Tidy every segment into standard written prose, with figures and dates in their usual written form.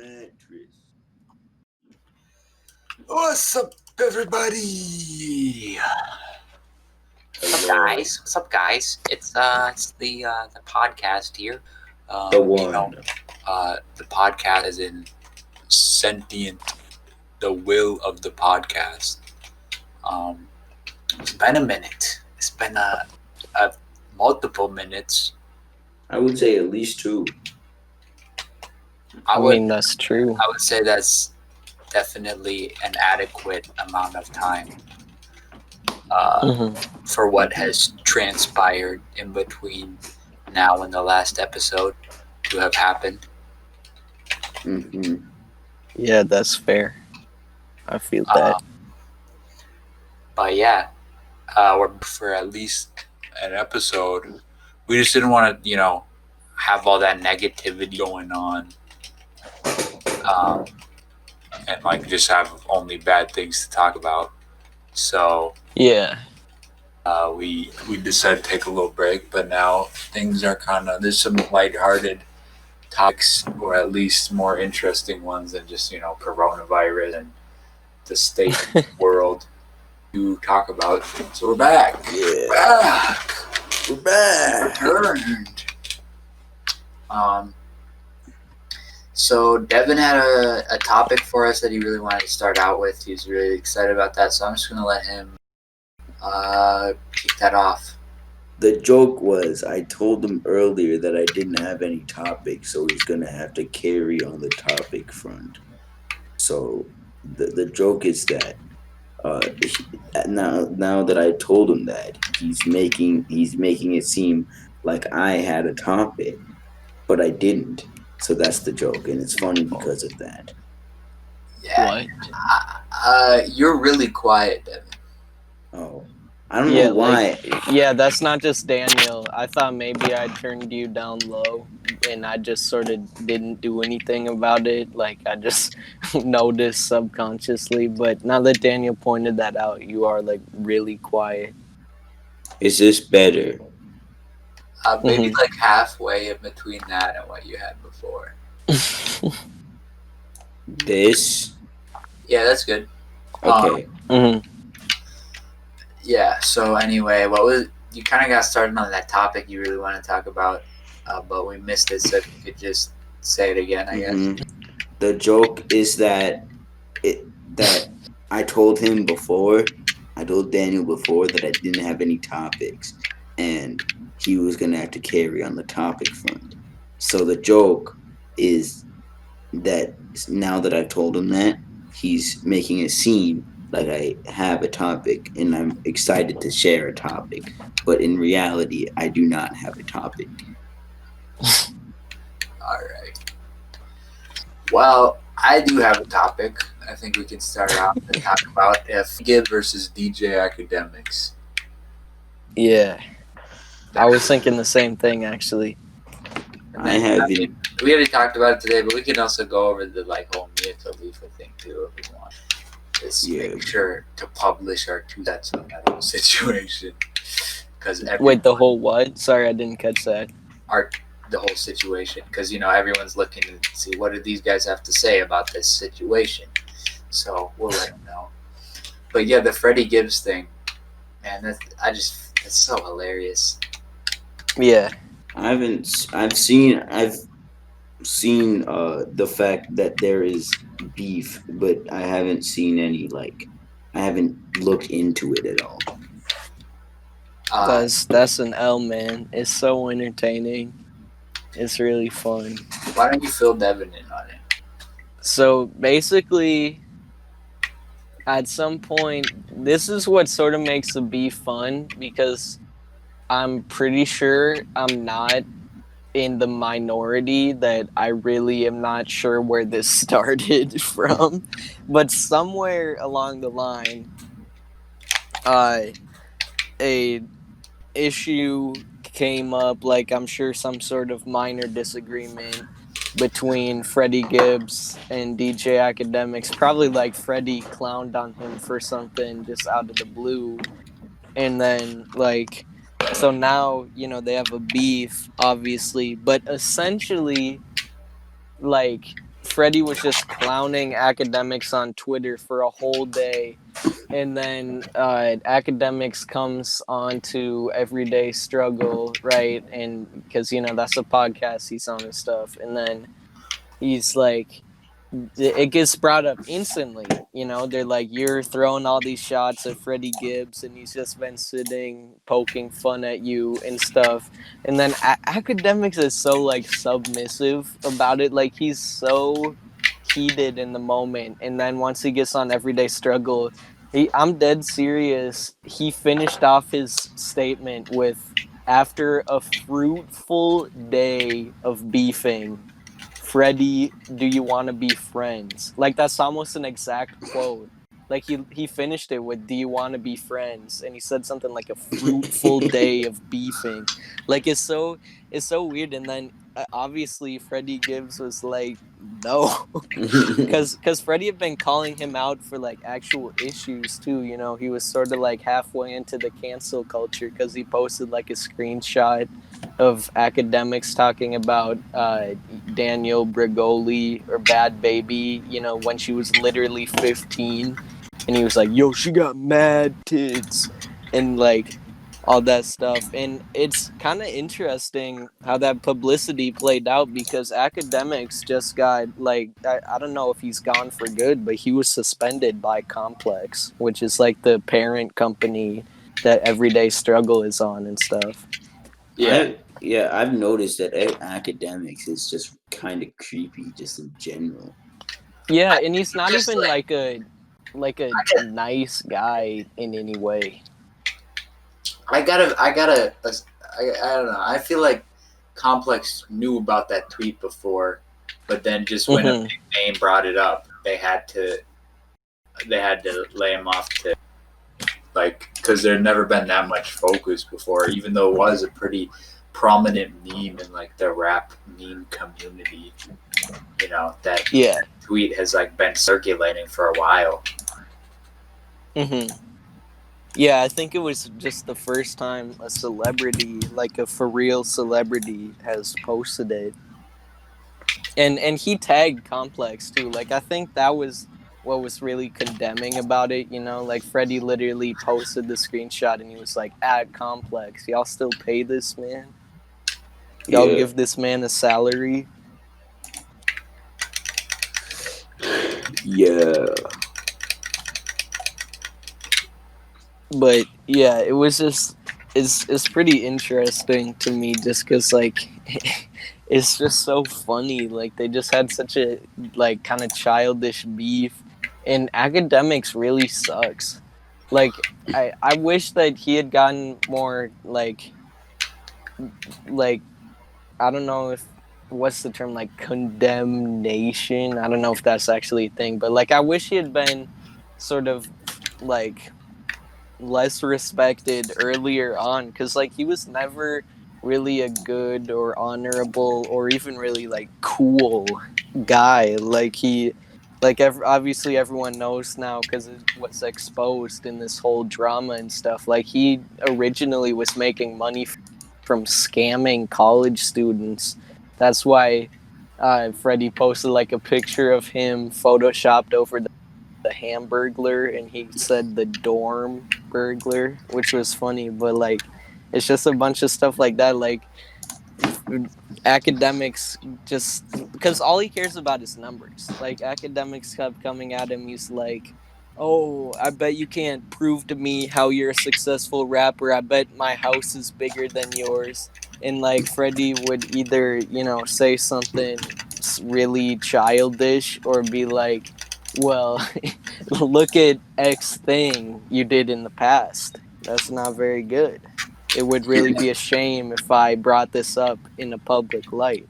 mattress. What's up, everybody? What's up, guys? It's the podcast here. The one. The podcast is in sentient, the will of the podcast. It's been a minute. It's been a multiple minutes. I would say at least 2. I mean, that's true. I would say that's definitely an adequate amount of time for what has transpired in between now and the last episode to have happened. Mm-hmm. Yeah, that's fair. I feel that. But yeah, we're for at least an episode. We just didn't want to, have all that negativity going on, and just have only bad things to talk about. So yeah, we decided to take a little break, but now things are there's some lighthearted topics, or at least more interesting ones than just coronavirus and the state of the world to talk about. So we're back. Yeah. We're back. Returned. So Devin had a topic for us that he really wanted to start out with. He's really excited about that, so I'm just gonna let him kick that off. The joke was, I told him earlier that I didn't have any topic, so he's gonna have to carry on the topic front. So the joke is that now that I told him that, he's making it seem like I had a topic, but I didn't. So that's the joke, and it's funny because of that. Yeah. What? You're really quiet, Devin. Oh, I don't know why. Yeah, that's not just Daniel. I thought maybe I turned you down low, and I just sort of didn't do anything about it. Like, I just noticed subconsciously. But now that Daniel pointed that out, you are, really quiet. Is this better? Maybe halfway in between that and what you had before. This? Yeah, that's good. Okay. Yeah, so anyway, you kind of got started on that topic you really want to talk about, but we missed it, so if you could just say it again, I guess. The joke is that I told Daniel before that I didn't have any topics, and he was going to have to carry on the topic front. So the joke is that now that I've told him that, he's making it seem like I have a topic and I'm excited to share a topic. But in reality, I do not have a topic. All right. Well, I do have a topic. I think we can start out and talk about Gibbs versus DJ Akademiks. Yeah. I was thinking the same thing, actually. I haven't. We already talked about it today, but we can also go over the whole Mia Khalifa thing too if we want. Just make sure to publish our 2 cents on that whole situation. Wait, the whole what? Sorry, I didn't catch that. The whole situation, because everyone's looking to see what do these guys have to say about this situation. So we'll let them know. But yeah, the Freddie Gibbs thing, man, it's so hilarious. Yeah. I've seen the fact that there is beef, but I haven't seen any I haven't looked into it at all. That's an L, man. It's so entertaining. It's really fun. Why don't you fill Devin in on it? So basically, at some point, this is what sort of makes the beef fun, because I'm pretty sure I'm not in the minority that I really am not sure where this started from. But somewhere along the line, a issue came up, I'm sure some sort of minor disagreement between Freddie Gibbs and DJ Akademiks. Probably Freddie clowned on him for something just out of the blue. And then so now, they have a beef, obviously, but essentially Freddie was just clowning Akademiks on Twitter for a whole day. And then Akademiks comes on to Everyday Struggle, right? And because, that's a podcast he's on and stuff. And then he's like, it gets brought up instantly. They're like, you're throwing all these shots at Freddie Gibbs, and he's just been sitting poking fun at you and stuff. And then Akademiks is so like submissive about it. Like he's so heated in the moment, and then once he gets on Everyday Struggle, I'm dead serious. He finished off his statement with, "After a fruitful day of beefing, Freddie, do you want to be friends?" Like that's almost an exact quote. Like he finished it with, "Do you want to be friends?" And he said something like a fruitful day of beefing. Like it's so weird. And then obviously Freddie Gibbs was like, no, because Freddie had been calling him out for like actual issues too. He was sort of like halfway into the cancel culture because he posted like a screenshot of Akademiks talking about Daniel Bregoli or Bad Baby, when she was literally 15. And he was like, yo, she got mad tits. And like all that stuff. And it's kind of interesting how that publicity played out because Akademiks just got like, I don't know if he's gone for good, but he was suspended by Complex, which is like the parent company that Everyday Struggle is on and stuff. Yeah. I've noticed that Akademiks is just kind of creepy, just in general. Yeah, and he's not even like a nice guy in any way. I don't know. I feel like Complex knew about that tweet before, but then just when a big name brought it up, they had to lay him off to, like, because there'd never been that much focus before, even though it was a pretty prominent meme in like the rap meme community. That tweet has like been circulating for a while. Yeah, I think it was just the first time a celebrity, like a for real celebrity, has posted it. And he tagged Complex too. Like I think that was what was really condemning about it, like Freddie literally posted the screenshot and he was like, "At Complex, y'all still pay this man? Y'all give this man a salary?" Yeah. But yeah, it was just it's pretty interesting to me just because like it's just so funny. Like they just had such a like kind of childish beef, and Akademiks really sucks. Like I wish that he had gotten more like I don't know if what's the term, like condemnation. I don't know if that's actually a thing, but like I wish he had been sort of like less respected earlier on because like he was never really a good or honorable or even really like cool guy. Like obviously everyone knows now because it was exposed in this whole drama and stuff. Like he originally was making money from scamming college students. That's why Freddie posted like a picture of him photoshopped over the Hamburglar, and he said the dorm burglar, which was funny. But like it's just a bunch of stuff like that. Like Akademiks, just because all he cares about is numbers. Like Akademiks kept coming at him, he's like, "Oh, I bet you can't prove to me how you're a successful rapper. I bet my house is bigger than yours." And like Freddie would either say something really childish or be like, "Well, look at X thing you did in the past. That's not very good. It would really be a shame if I brought this up in a public light."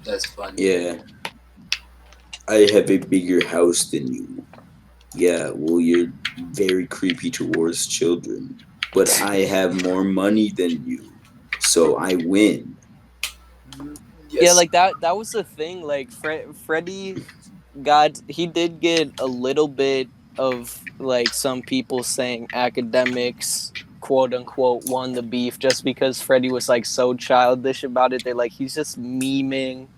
That's funny. Yeah. I have a bigger house than you. Yeah, well, you're very creepy towards children. But I have more money than you. So I win. Yes. Yeah, like that was the thing. Like Freddie he did get a little bit of like some people saying Akademiks quote unquote won the beef just because Freddie was like so childish about it. They're like, he's just memeing,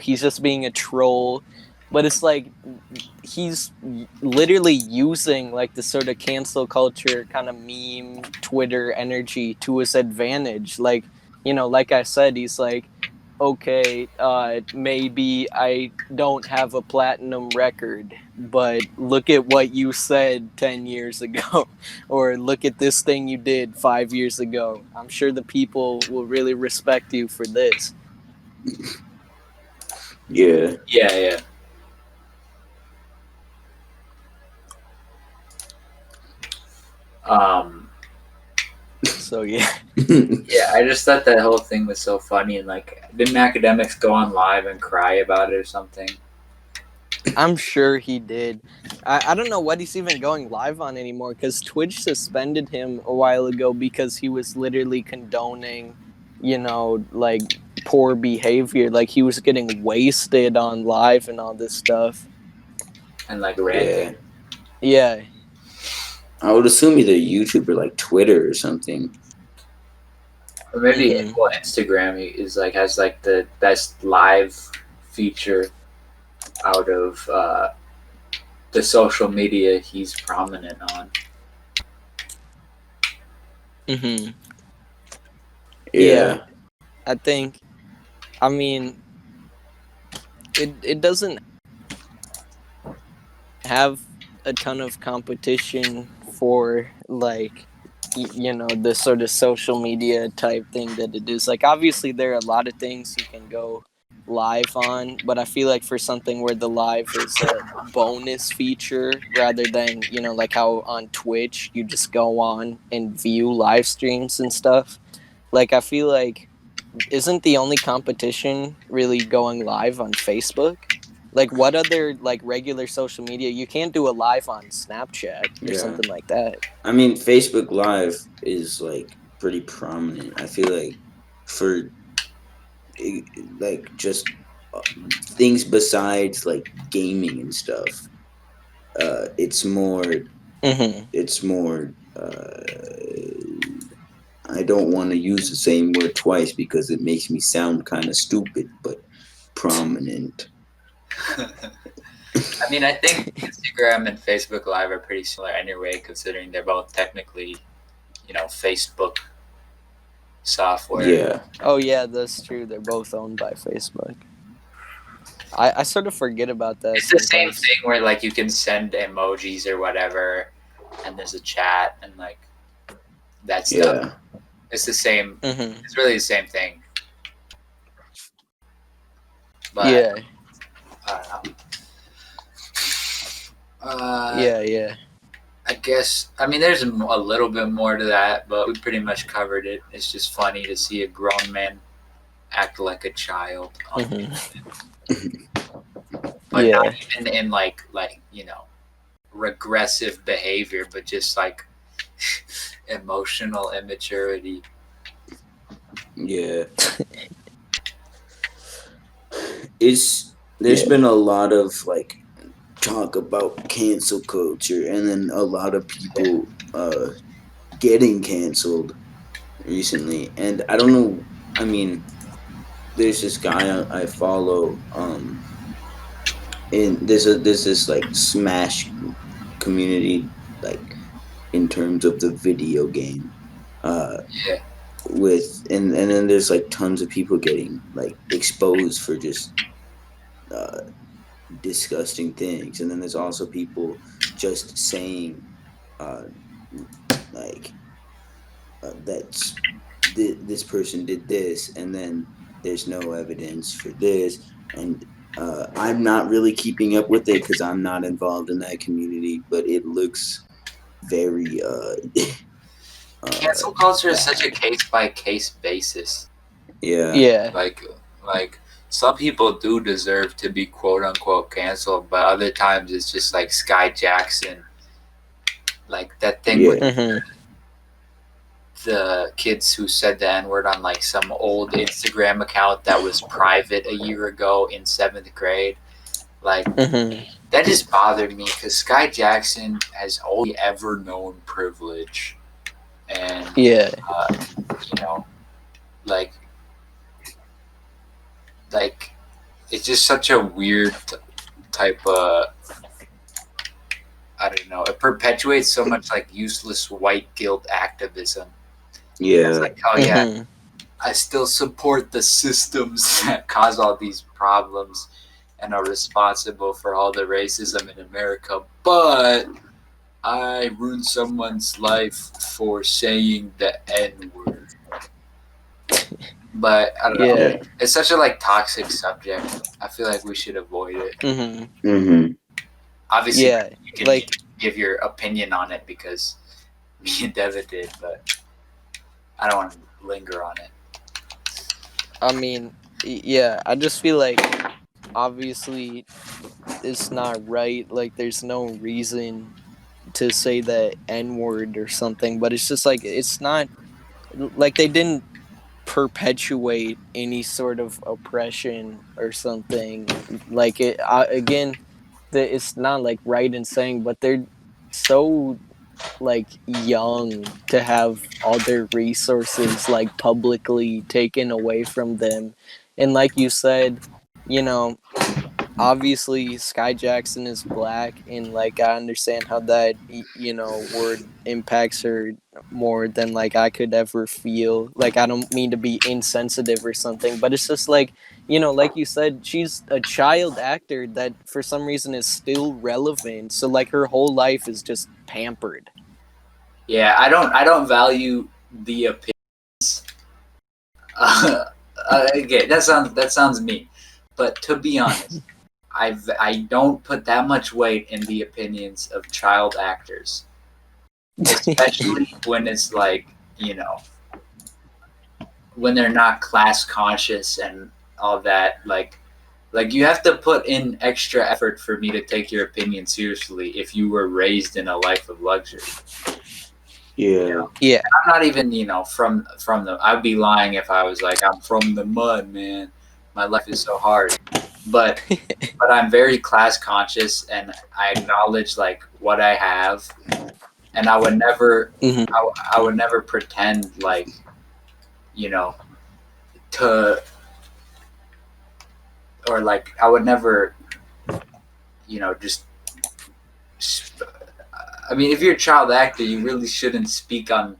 he's just being a troll. But it's like he's literally using like the sort of cancel culture kind of meme Twitter energy to his advantage. Like, like I said, he's like, okay, maybe I don't have a platinum record, but look at what you said 10 years ago, or look at this thing you did 5 years ago. I'm sure the people will really respect you for this. Yeah. Yeah. So yeah. Yeah, I just thought that whole thing was so funny, and like, didn't Akademiks go on live and cry about it or something? I'm sure he did. I don't know what he's even going live on anymore, because Twitch suspended him a while ago because he was literally condoning, like poor behavior. Like he was getting wasted on live and all this stuff. And like ranting. Yeah. I would assume either YouTube or like Twitter or something. Or maybe Instagram is like has like the best live feature out of the social media he's prominent on. Yeah. I mean, it doesn't have a ton of competition for like the sort of social media type thing that it is. Like obviously there are a lot of things you can go live on, but I feel like for something where the live is a bonus feature rather than like how on Twitch you just go on and view live streams and stuff, like I feel like isn't the only competition really going live on Facebook? Like what other like regular social media? You can't do a live on Snapchat or something like that. I mean, Facebook Live is like pretty prominent. I feel like for like just things besides like gaming and stuff, it's more. It's more. I don't want to use the same word twice because it makes me sound kind of stupid, but prominent. I mean, I think Instagram and Facebook Live are pretty similar anyway, considering they're both technically, Facebook software. Yeah. Oh yeah, that's true. They're both owned by Facebook. I sort of forget about that. It's the same thing where like you can send emojis or whatever, and there's a chat and like that stuff. Yeah. It's the same. It's really the same thing. But, yeah. I don't know. Yeah. I guess, I mean, there's a little bit more to that, but we pretty much covered it. It's just funny to see a grown man act like a child. But not even in like regressive behavior, but just like emotional immaturity. Yeah. There's been a lot of like talk about cancel culture, and then a lot of people getting canceled recently. And I don't know, I mean, there's this guy I follow, and there's this like Smash community, like in terms of the video game. With and then there's like tons of people getting like exposed for just disgusting things, and then there's also people just saying like that's this person did this, and then there's no evidence for this, and I'm not really keeping up with it because I'm not involved in that community, but it looks very cancel culture is such a case-by-case basis. Yeah. Like some people do deserve to be quote-unquote canceled, but other times it's just like Sky Jackson. Like that thing with the kids who said the N-word on like some old Instagram account that was private a year ago in 7th grade. Like that just bothered me because Sky Jackson has only ever known privilege. and Yeah. you know, like it's just such a weird type of, I don't know. It perpetuates so much like useless white guilt activism. Yeah. It's like, oh yeah, Mhm. I still support the systems that cause all these problems and are responsible for all the racism in America, but I ruined someone's life for saying the N word. But I don't know. Yeah. It's such a like toxic subject. I feel like we should avoid it. Mhm. Mm-hmm. Obviously, Yeah. you can Like, give your opinion on it because me and Devin did, but I don't want to linger on it. I mean, yeah, I just feel like obviously it's not right. Like, there's no reason to say the N word or something, but it's just like, it's not like they didn't perpetuate any sort of oppression or something. Like, again, it's not like right in saying, but they're so like young to have all their resources like publicly taken away from them. And like you said, you know, obviously Sky Jackson is black, and like I understand how that word impacts her more than like I could ever feel. Like, I don't mean to be insensitive or something, but it's just like, like you said, she's a child actor that for some reason is still relevant, so like her whole life is just pampered. Yeah, I don't value the opinions. Okay, that sounds mean, but to be honest, I don't put that much weight in the opinions of child actors, especially when it's like, when they're not class conscious and all that. Like you have to put in extra effort for me to take your opinion seriously if you were raised in a life of luxury. Yeah. Yeah. I'm not even, from the. I'd be lying if I was like, I'm from the mud, man. My life is so hard. But I'm very class conscious, and I acknowledge like what I have, and I would never, Mhm. I would never pretend like, you know, to, or like I would never, just. I mean, if you're a child actor, you really shouldn't speak on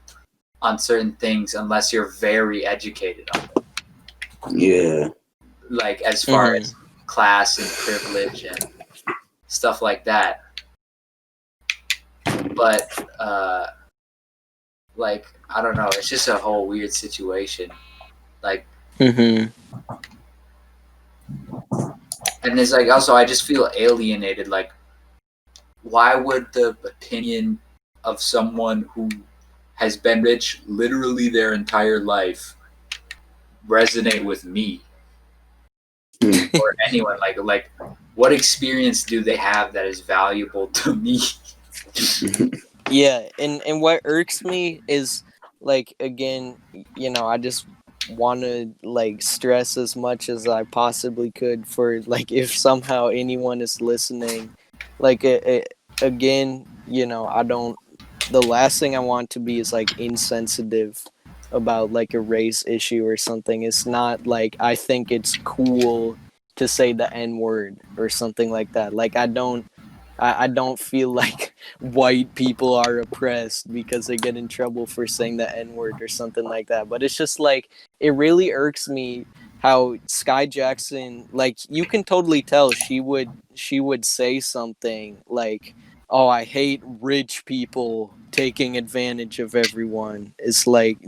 certain things unless you're very educated on them. Yeah. Like as far Mhm. as class and privilege and stuff like that. But like I don't know, it's just a whole weird situation. Like, Mhm. and it's like also I just feel alienated. Like, why would the opinion of someone who has been rich literally their entire life resonate with me Hmm. or anyone? Like what experience do they have that is valuable to me? Yeah, and what irks me is like, again, I just want to like stress as much as I possibly could for like if somehow anyone is listening, like again, I don't, the last thing I want to be is like insensitive about like a race issue or something. It's not like I think it's cool to say the N word or something like that. Like, I don't feel like white people are oppressed because they get in trouble for saying the N word or something like that. But it's just like, it really irks me how Sky Jackson, like, you can totally tell she would say something like, "Oh, I hate rich people taking advantage of everyone." It's like,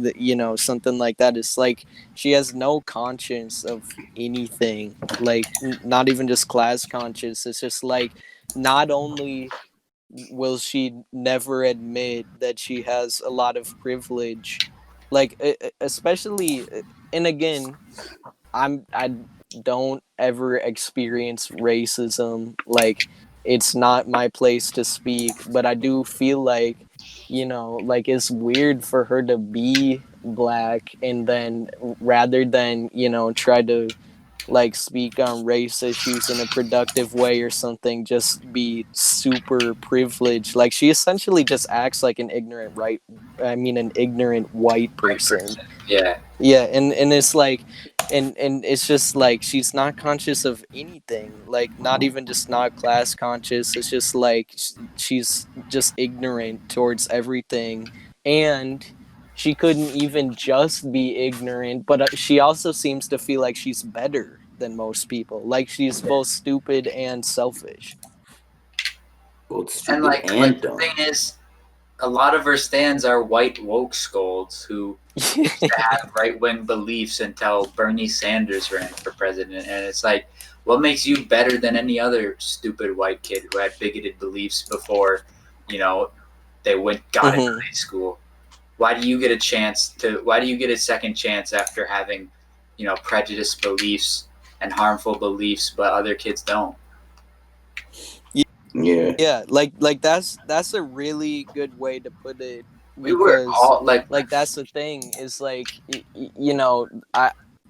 something like that. It's like she has no conscience of anything. Like, not even just class conscious. It's just like, not only will she never admit that she has a lot of privilege, like, especially, and again, I don't ever experience racism. Like, it's not my place to speak, but I do feel like, like, it's weird for her to be black and then rather than, try to like speak on race issues in a productive way or something, just be super privileged. Like she essentially just acts like an ignorant an ignorant white Right person. person. Yeah. Yeah, and it's like and it's just like she's not conscious of anything, like not even just not class conscious. It's just like she's just ignorant towards everything, and she couldn't even just be ignorant, but she also seems to feel like she's better than most people, like she's both stupid and selfish. Both And stupid like and the dumb. thing is, a lot of her stands are white woke scolds who used to have right wing beliefs until Bernie Sanders ran for president. And it's like, what makes you better than any other stupid white kid who had bigoted beliefs before, you know, they got into high school? Why do you get a why do you get a second chance after having, prejudiced beliefs and harmful beliefs, but other kids don't? Yeah. Yeah, like that's a really good way to put it, We were because all like, like that's the thing is like you know,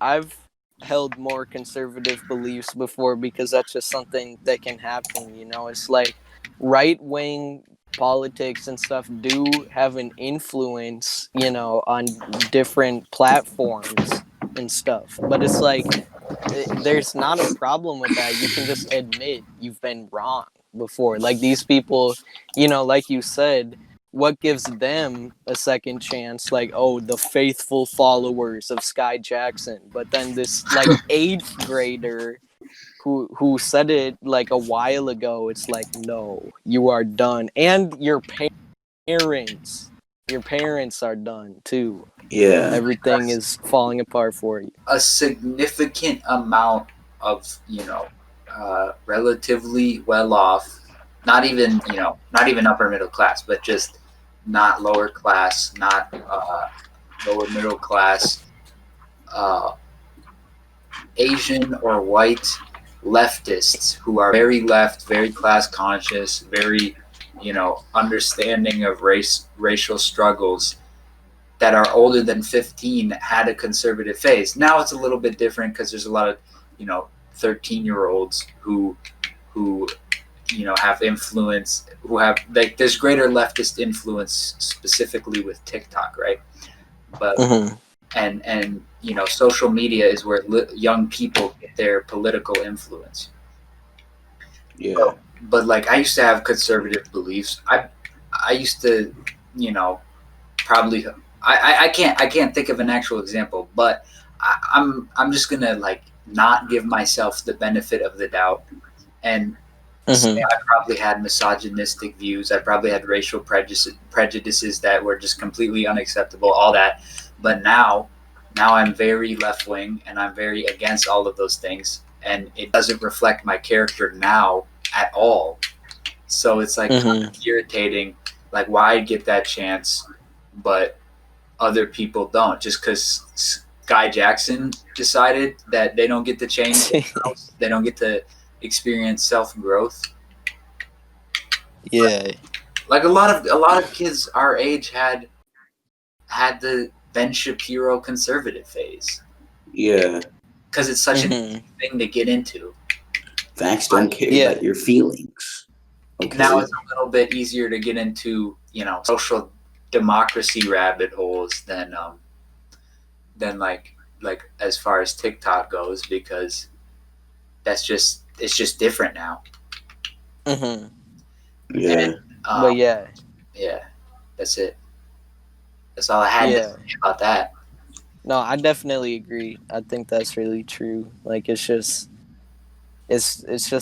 I've held more conservative beliefs before because that's just something that can happen, you know. It's like right wing politics and stuff do have an influence, you know, on different platforms and stuff, but it's like there's not a problem with that. You can just admit you've been wrong before. Like these people, you know, like you said, what gives them a second chance? Like, oh, the faithful followers of Sky Jackson. But then this like eighth grader who said it like a while ago, it's like, no, you are done. And parents, your parents are done too. Yeah. Everything is falling apart for you. a significant amount of relatively well off, not even upper middle class, but just not lower class, not lower middle class, uh, Asian or white leftists who are very left, very class conscious, very understanding of racial struggles, that are older than 15 had a conservative phase. Now it's a little bit different because there's a lot of 13-year-olds who have influence, who have like there's greater leftist influence specifically with TikTok, right? But and social media is where young people get their political influence. Yeah. But like I used to have conservative beliefs. I used to probably I can't think of an actual example, but I'm just gonna like not give myself the benefit of the doubt and say I probably had misogynistic views. I probably had racial prejudices that were just completely unacceptable. All that, but now I'm very left wing and I'm very against all of those things, and it doesn't reflect my character now at all. So it's like kind of irritating. Like why get that chance, but other people don't, just because Sky Jackson decided that they don't get to change they don't get to experience self-growth. Yeah. Like a lot of kids our age had the Ben Shapiro conservative phase. Yeah. Because it's such an easy thing to get into. Facts don't care about your feelings. Okay. Now it's a little bit easier to get into social democracy rabbit holes than like as far as TikTok goes, because it's just different now. Yeah. And, but yeah, that's it. That's all I had to say about that. No, I definitely agree. I think that's really true. Like it's just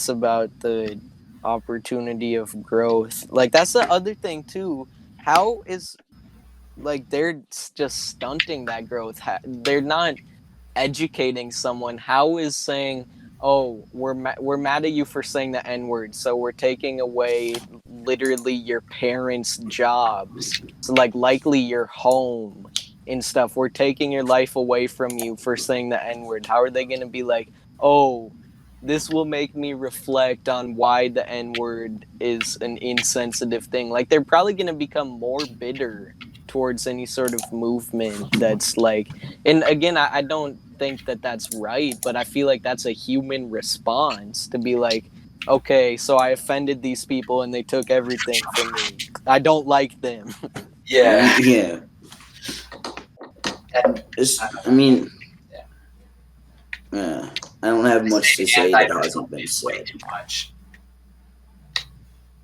about the opportunity of growth. Like that's the other thing too. How is like they're just stunting that growth? They're not educating someone. How is saying, "Oh, we're mad at you for saying the N-word, so we're taking away literally your parents' jobs, so like likely your home and stuff. We're taking your life away from you for saying the N-word." How are they going to be like, "Oh, this will make me reflect on why the N-word is an insensitive thing"? Like they're probably going to become more bitter towards any sort of movement that's like, and again, I don't think that that's right, but I feel like that's a human response to be like, okay, so I offended these people and they took everything from me. I don't like them. Yeah. Yeah. And I mean, yeah. I don't have much to say that hasn't been It's way said. too much.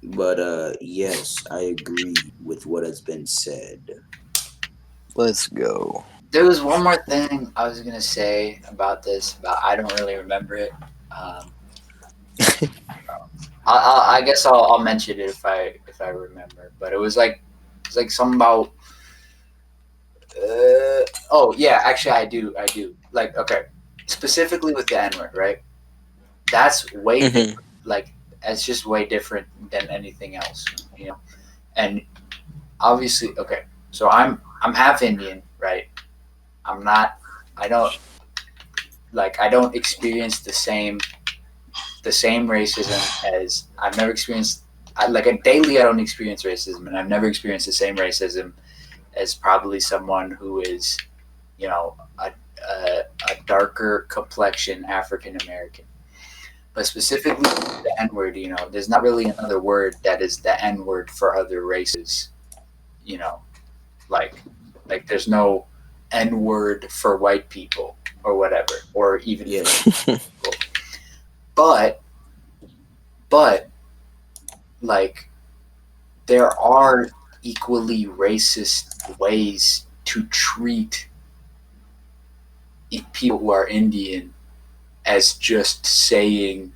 But yes, I agree with what has been said. Let's go. There was one more thing I was gonna say about this, but I don't really remember it. I guess I'll mention it if I remember. But it was like something about. Oh yeah, actually I do. Like okay, specifically with the N word, right? That's way different. Like it's just way different than anything else, you know. And obviously, okay. So I'm half Indian, right? I'm not. I don't experience the same racism as I've never experienced. Daily, I don't experience racism, and I've never experienced the same racism as probably someone who is, you know, a darker complexion African American. But specifically the N word, you know, there's not really another word that is the N word for other races. You know, like there's no N word for white people or whatever, or even Yeah. for people. But like there are equally racist ways to treat people who are Indian as just saying,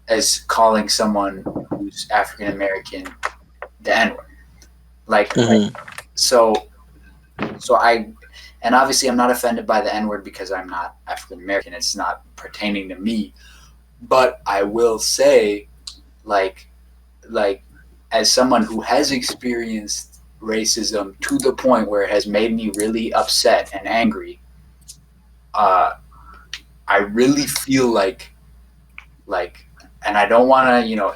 as calling someone who's African American the N word. Like so and obviously I'm not offended by the N word because I'm not African American. It's not pertaining to me. But I will say, like as someone who has experienced racism to the point where it has made me really upset and angry, I really feel like, and I don't want to, you know,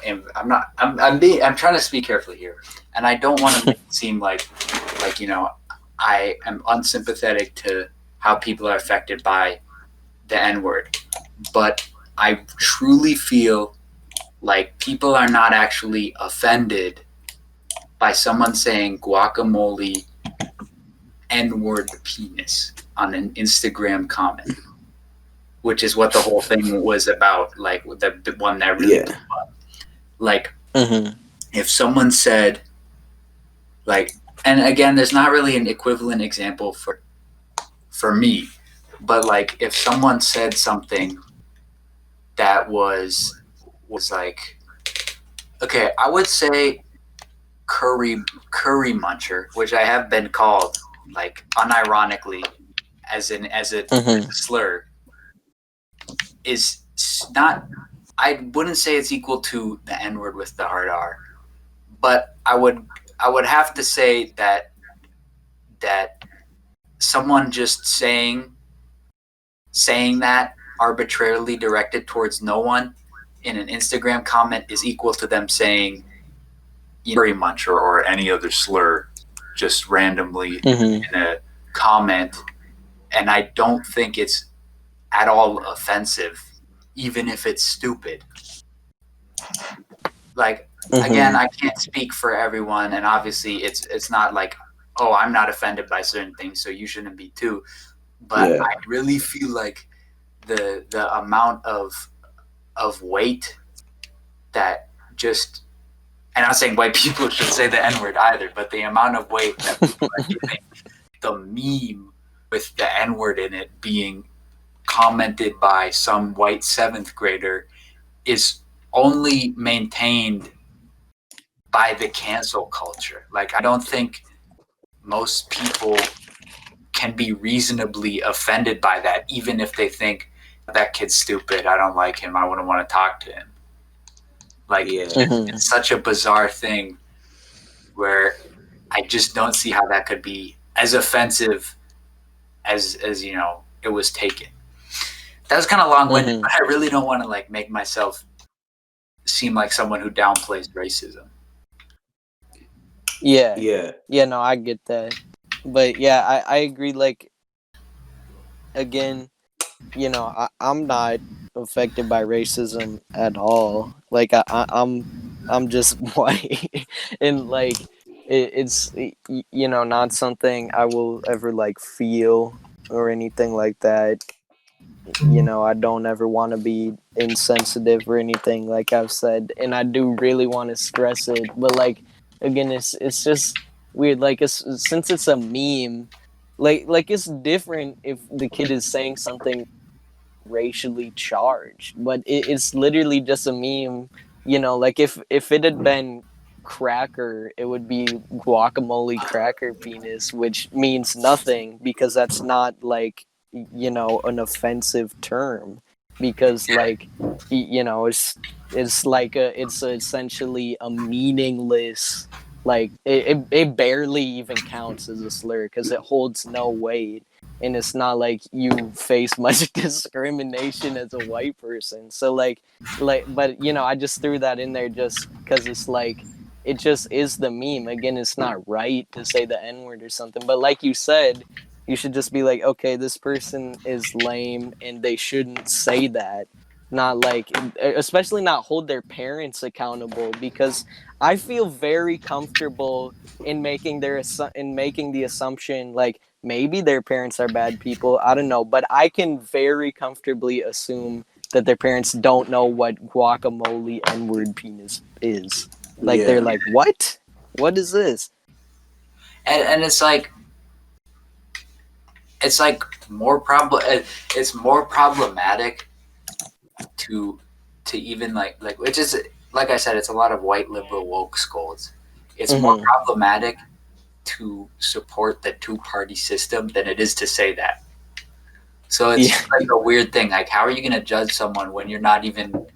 I'm trying to speak carefully here, and I don't want to make it seem like, you know, I am unsympathetic to how people are affected by the N word, but I truly feel like people are not actually offended by someone saying guacamole N-word penis on an Instagram comment, which is what the whole thing was about, like the one that really blew up. Like, if someone said, like, and again, there's not really an equivalent example for me, but like if someone said something that was like, okay, I would say curry muncher, which I have been called, like unironically, as a slur, is not. I wouldn't say it's equal to the N word with the hard R, but I would have to say that someone just saying that arbitrarily directed towards no one in an Instagram comment is equal to them saying curry muncher or any other slur just randomly in a comment. And I don't think it's at all offensive, even if it's stupid. Like, again, I can't speak for everyone, and obviously it's not like, oh, I'm not offended by certain things, so you shouldn't be too. But I really feel like the amount of weight that just, and I'm not saying white people should say the N-word either, but the amount of weight that people are giving the meme with the N-word in it being commented by some white 7th grader is only maintained by the cancel culture. Like, I don't think most people can be reasonably offended by that, even if they think that kid's stupid, I don't like him, I wouldn't want to talk to him. Like, it's such a bizarre thing where I just don't see how that could be as offensive as you know it was taken. That was kind of long-winded, but I really don't want to like make myself seem like someone who downplays racism. Yeah, no, I get that. But yeah, I agree. Like, again, I'm not affected by racism at all. Like I'm just white, and like it's not something I will ever like feel or anything like that. I don't ever want to be insensitive or anything, like I've said, and I do really want to stress it. But like again, it's just weird. Like since it's a meme, like it's different if the kid is saying something racially charged, but it's literally just a meme. Like if it had been cracker, it would be guacamole cracker penis, which means nothing because that's not like an offensive term, because like it's like it's essentially a meaningless, like it barely even counts as a slur because it holds no weight, and it's not like you face much discrimination as a white person. So but I just threw that in there just because it's like it just is the meme. Again, it's not right to say the n-word or something, but like you said, you should just be like, okay, this person is lame and they shouldn't say that. Not like, especially not hold their parents accountable, because I feel very comfortable in making the assumption, like, maybe their parents are bad people. I don't know, but I can very comfortably assume that their parents don't know what guacamole n-word penis is. Like they're Yeah. like, what? What is this? And it's like it's more problematic to even like which is, like I said, it's a lot of white liberal woke scolds. It's more Mm-hmm. problematic to support the two-party system than it is to say that. So it's Yeah. just like a weird thing. Like, how are you going to judge someone when you're not even,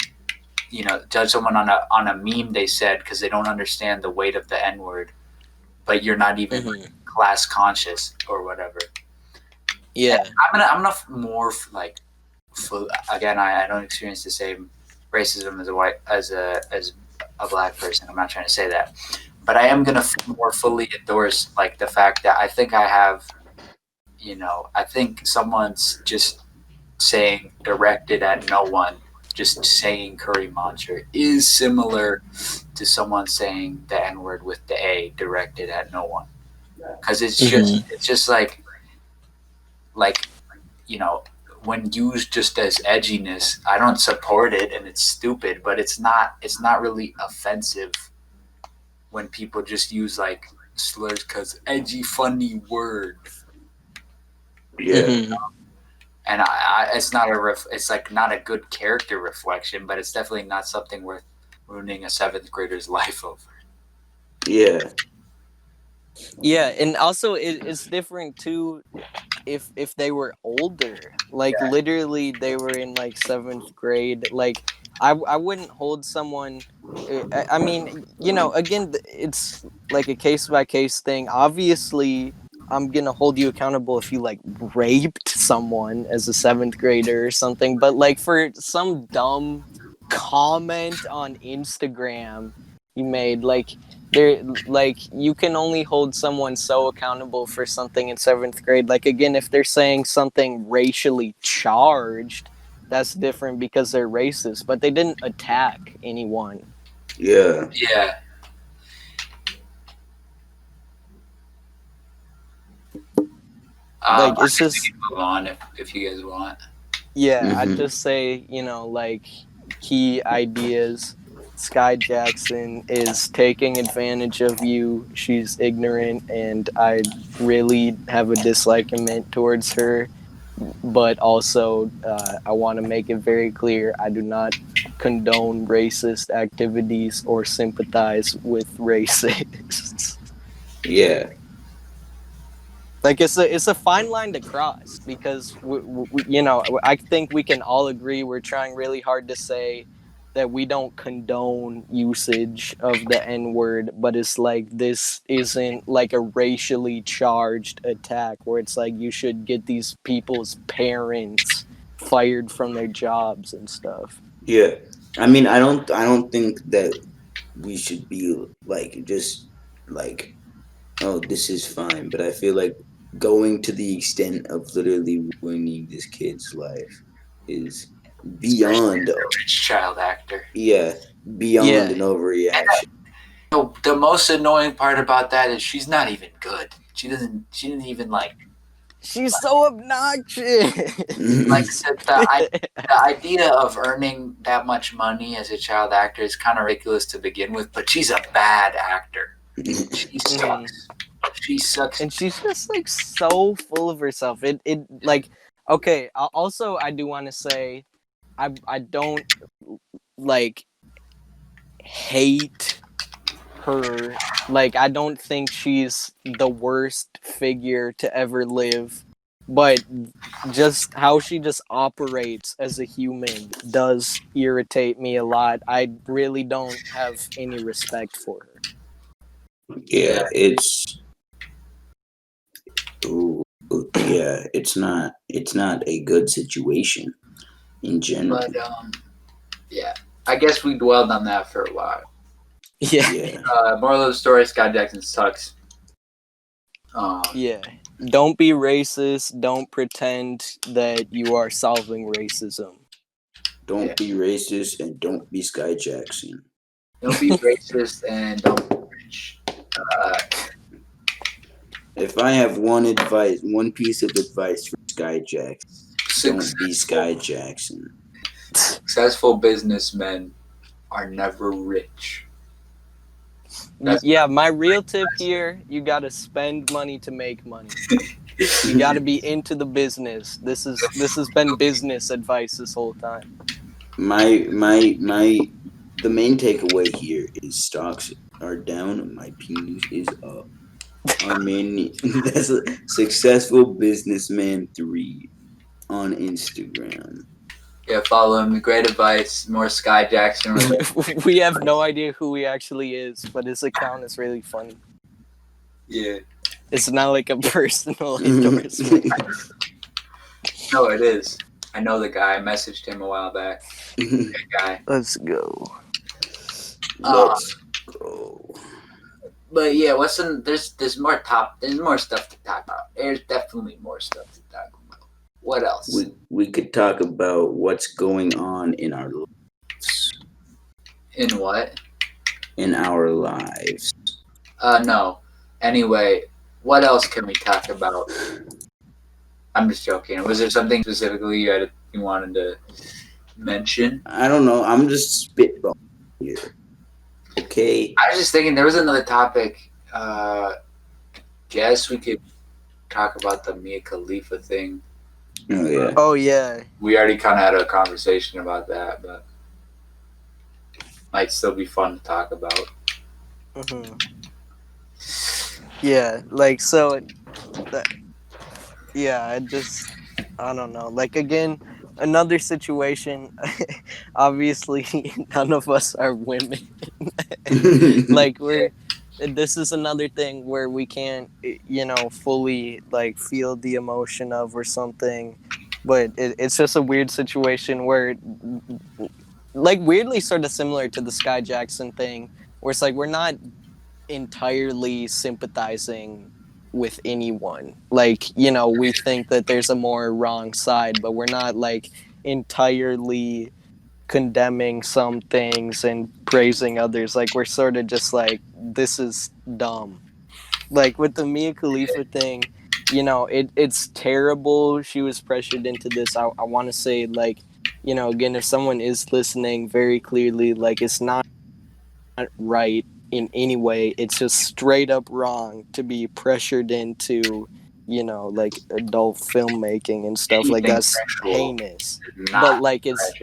judge someone on a meme they said because they don't understand the weight of the N word, but you're not even Mm-hmm. class conscious or whatever. And Yeah. I'm gonna more like, again, I don't experience the same racism as a black person. I'm not trying to say that, but I am gonna more fully endorse like the fact that I think I have, I think someone's just saying directed at no one, just saying curry monster is similar to someone saying the N word with the A directed at no one, because Mm-hmm. it's just like you know, when used just as edginess, I don't support it and it's stupid, but it's not really offensive when people just use like slurs because edgy, funny word. Yeah. Mm-hmm. And it's not it's like not a good character reflection, but it's definitely not something worth ruining a seventh grader's life over. Yeah. Yeah, and also it's different too if they were older, like literally they were in like seventh grade. Like I wouldn't hold someone. I mean, again, it's like a case by case thing. Obviously, I'm gonna hold you accountable if you like raped someone as a seventh grader or something. But like for some dumb comment on Instagram you made, like there, like you can only hold someone so accountable for something in seventh grade. Like again, if they're saying something racially charged, that's different because they're racist, but they didn't attack anyone. Yeah. Yeah. Like I it's guess we just, can move on if you guys want. yeah, I'd Mm-hmm. just say, like key ideas. Sky Jackson is taking advantage of you. She's ignorant, and I really have a disliking towards her. But also, I want to make it very clear I do not condone racist activities or sympathize with racists. Yeah. Like it's a fine line to cross, because I think we can all agree we're trying really hard to say that we don't condone usage of the N word, but it's like this isn't like a racially charged attack where it's like you should get these people's parents fired from their jobs and stuff. Yeah. I mean, I don't think that we should be like just like, oh, this is fine, but I feel like going to the extent of literally ruining this kid's life is Especially beyond, as a rich child actor. beyond Yeah. an overreaction. The most annoying part about that is she's not even good. She didn't even like She's so obnoxious. the idea of earning that much money as a child actor is kind of ridiculous to begin with. But she's a bad actor. She sucks. She sucks. And she's just like so full of herself. It like okay. Also, I do want to say, I don't like hate her. Like, I don't think she's the worst figure to ever live, but just how she just operates as a human does irritate me a lot. I really don't have any respect for her. Yeah, it's not a good situation in general. But yeah, I guess we dwelled on that for a while. Yeah. Moral of the story: Scott Jackson sucks. Yeah. Don't be racist. Don't pretend that you are solving racism. Don't be racist and don't be Sky Jackson. Don't be racist and don't be rich. If I have one piece of advice for Sky Jackson, don't be Sky Jackson. Successful businessmen are never rich. Yeah, my real tip here, you gotta spend money to make money. You gotta be into the business. This has been business advice this whole time. The main takeaway here is stocks are down, my penis is up. That's a successful businessman 3 on Instagram. Yeah, follow him. Great advice. More Sky Jackson. We have no idea who he actually is, but his account is really funny. Yeah. It's not like a personal endorsement. No, it is. I know the guy. I messaged him a while back. Good guy. Let's go. Let's go. But yeah, there's more stuff to talk about. There's definitely more stuff to talk about. What else? We could talk about what's going on in our lives. In what? In our lives. No. Anyway, what else can we talk about? I'm just joking. Was there something specifically you wanted to mention? I don't know. I'm just spitballing here. Okay. I was just thinking there was another topic. Guess we could talk about the Mia Khalifa thing. Oh yeah. Oh yeah. We already kind of had a conversation about that, but might still be fun to talk about. Mm-hmm. Yeah, like so. I don't know. Like again, another situation. Obviously, none of us are women. Like this is another thing where we can't, fully like feel the emotion of or something. But it's just a weird situation where, like, weirdly sort of similar to the Sky Jackson thing, where it's like we're not entirely sympathizing with anyone. Like, we think that there's a more wrong side, but we're not like entirely condemning some things and praising others. Like, we're sort of just like, this is dumb. Like with the Mia Khalifa thing, it's terrible. She was pressured into this. I want to say, like, again, if someone is listening, very clearly, like, it's not right in any way. It's just straight up wrong to be pressured into, like adult filmmaking and stuff. Like, that's heinous. But like, it's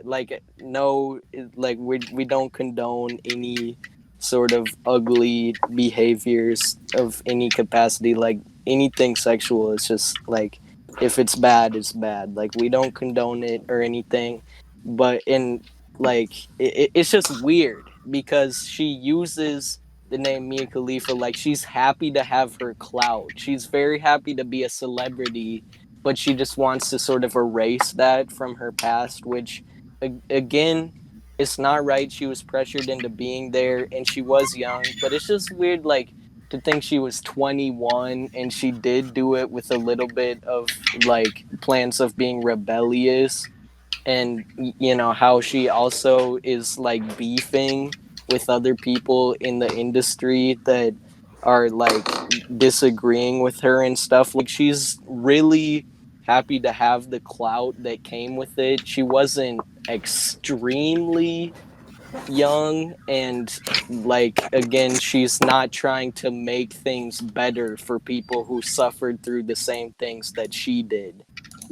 like, no, like we don't condone any sort of ugly behaviors of any capacity. Like, anything sexual, it's just like, if it's bad, it's bad. Like, we don't condone it or anything. But it's just weird because she uses the name Mia Khalifa like she's happy to have her clout. She's very happy to be a celebrity, but she just wants to sort of erase that from her past, which, again, it's not right. She was pressured into being there and she was young, but it's just weird, like, to think she was 21 and she did do it with a little bit of like plans of being rebellious, and you know how she also is like beefing with other people in the industry that are like disagreeing with her and stuff. Like she's really happy to have the clout that came with it. She wasn't extremely young, and like again, she's not trying to make things better for people who suffered through the same things that she did.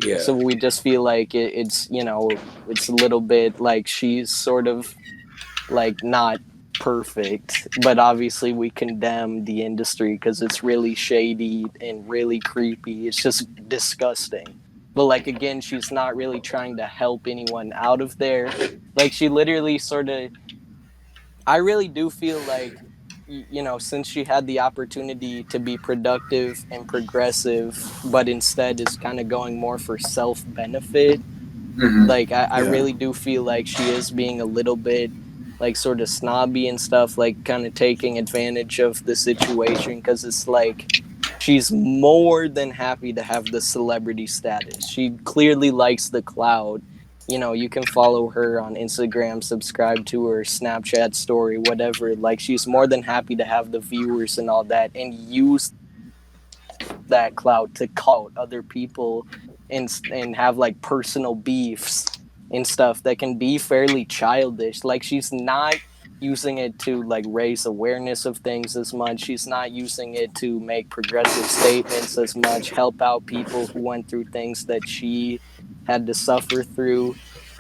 Yeah. So we just feel like it's it's a little bit like she's sort of like not perfect, but obviously we condemn the industry because it's really shady and really creepy. It's just disgusting. But like again, she's not really trying to help anyone out of there. Like she literally sort of, I really do feel like, you know, since she had the opportunity to be productive and progressive, but instead is kind of going more for self benefit, Mm-hmm. like I Yeah. really do feel like she is being a little bit like sort of snobby and stuff, like kind of taking advantage of the situation, because it's like she's more than happy to have the celebrity status. She clearly likes the cloud. You know, you can follow her on Instagram, subscribe to her Snapchat story, whatever. Like she's more than happy to have the viewers and all that, and use that clout to call out other people and have like personal beefs and stuff that can be fairly childish. Like she's not using it to like raise awareness of things as much. She's not using it to make progressive statements as much, help out people who went through things that she had to suffer through.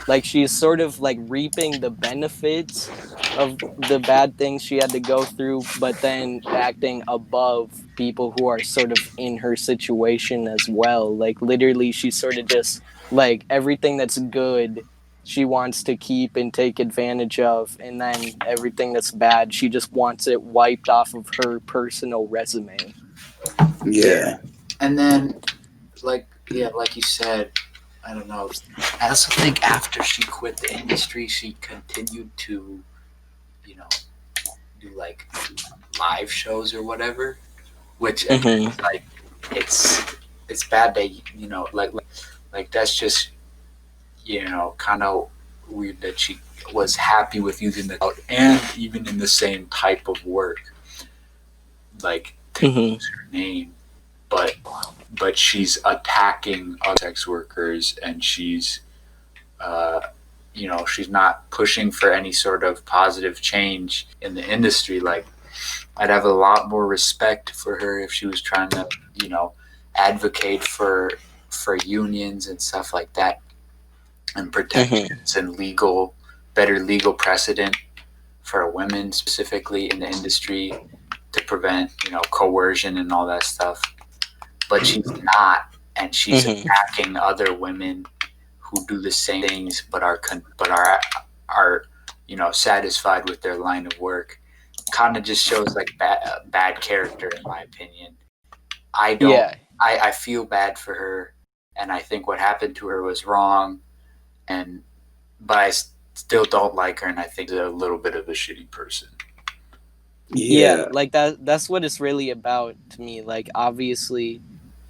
Like she's sort of like reaping the benefits of the bad things she had to go through, but then acting above people who are sort of in her situation as well. Like literally, she's sort of just like everything that's good, she wants to keep and take advantage of, and then everything that's bad, she just wants it wiped off of her personal resume. Yeah. And then, like, yeah, like you said, I don't know. I also think after she quit the industry, she continued to, you know, do like live shows or whatever. Which again, Mm-hmm. like, it's it's bad that like that's just kind of weird that she was happy with using the cloud and even in the same type of work, like to Mm-hmm. use her name, but she's attacking other sex workers and she's uh, she's not pushing for any sort of positive change in the industry. Like I'd have a lot more respect for her if she was trying to advocate for unions and stuff like that and Mm-hmm. protections and better legal precedent for women specifically in the industry to prevent coercion and all that stuff. But she's not, and she's Mm-hmm. attacking other women who do the same things but are satisfied with their line of work. Kind of just shows like bad character in my opinion. I don't. Yeah. I feel bad for her, and I think what happened to her was wrong. And but I still don't like her, and I think she's a little bit of a shitty person. Yeah, Yeah. like that's what it's really about to me. Like obviously,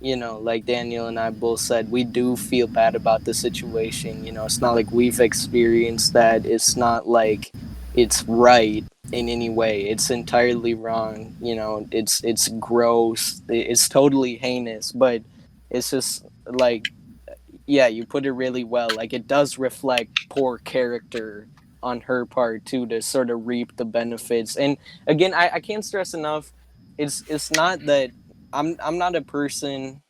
you know, like Daniel and I both said, we do feel bad about the situation. You know, it's not like we've experienced that. It's not like it's right in any way. It's entirely wrong. You know, it's gross. It's totally heinous, but it's just like, yeah, you put it really well. Like it does reflect poor character on her part too, to sort of reap the benefits. And again, I can't stress enough, it's not that I'm not a person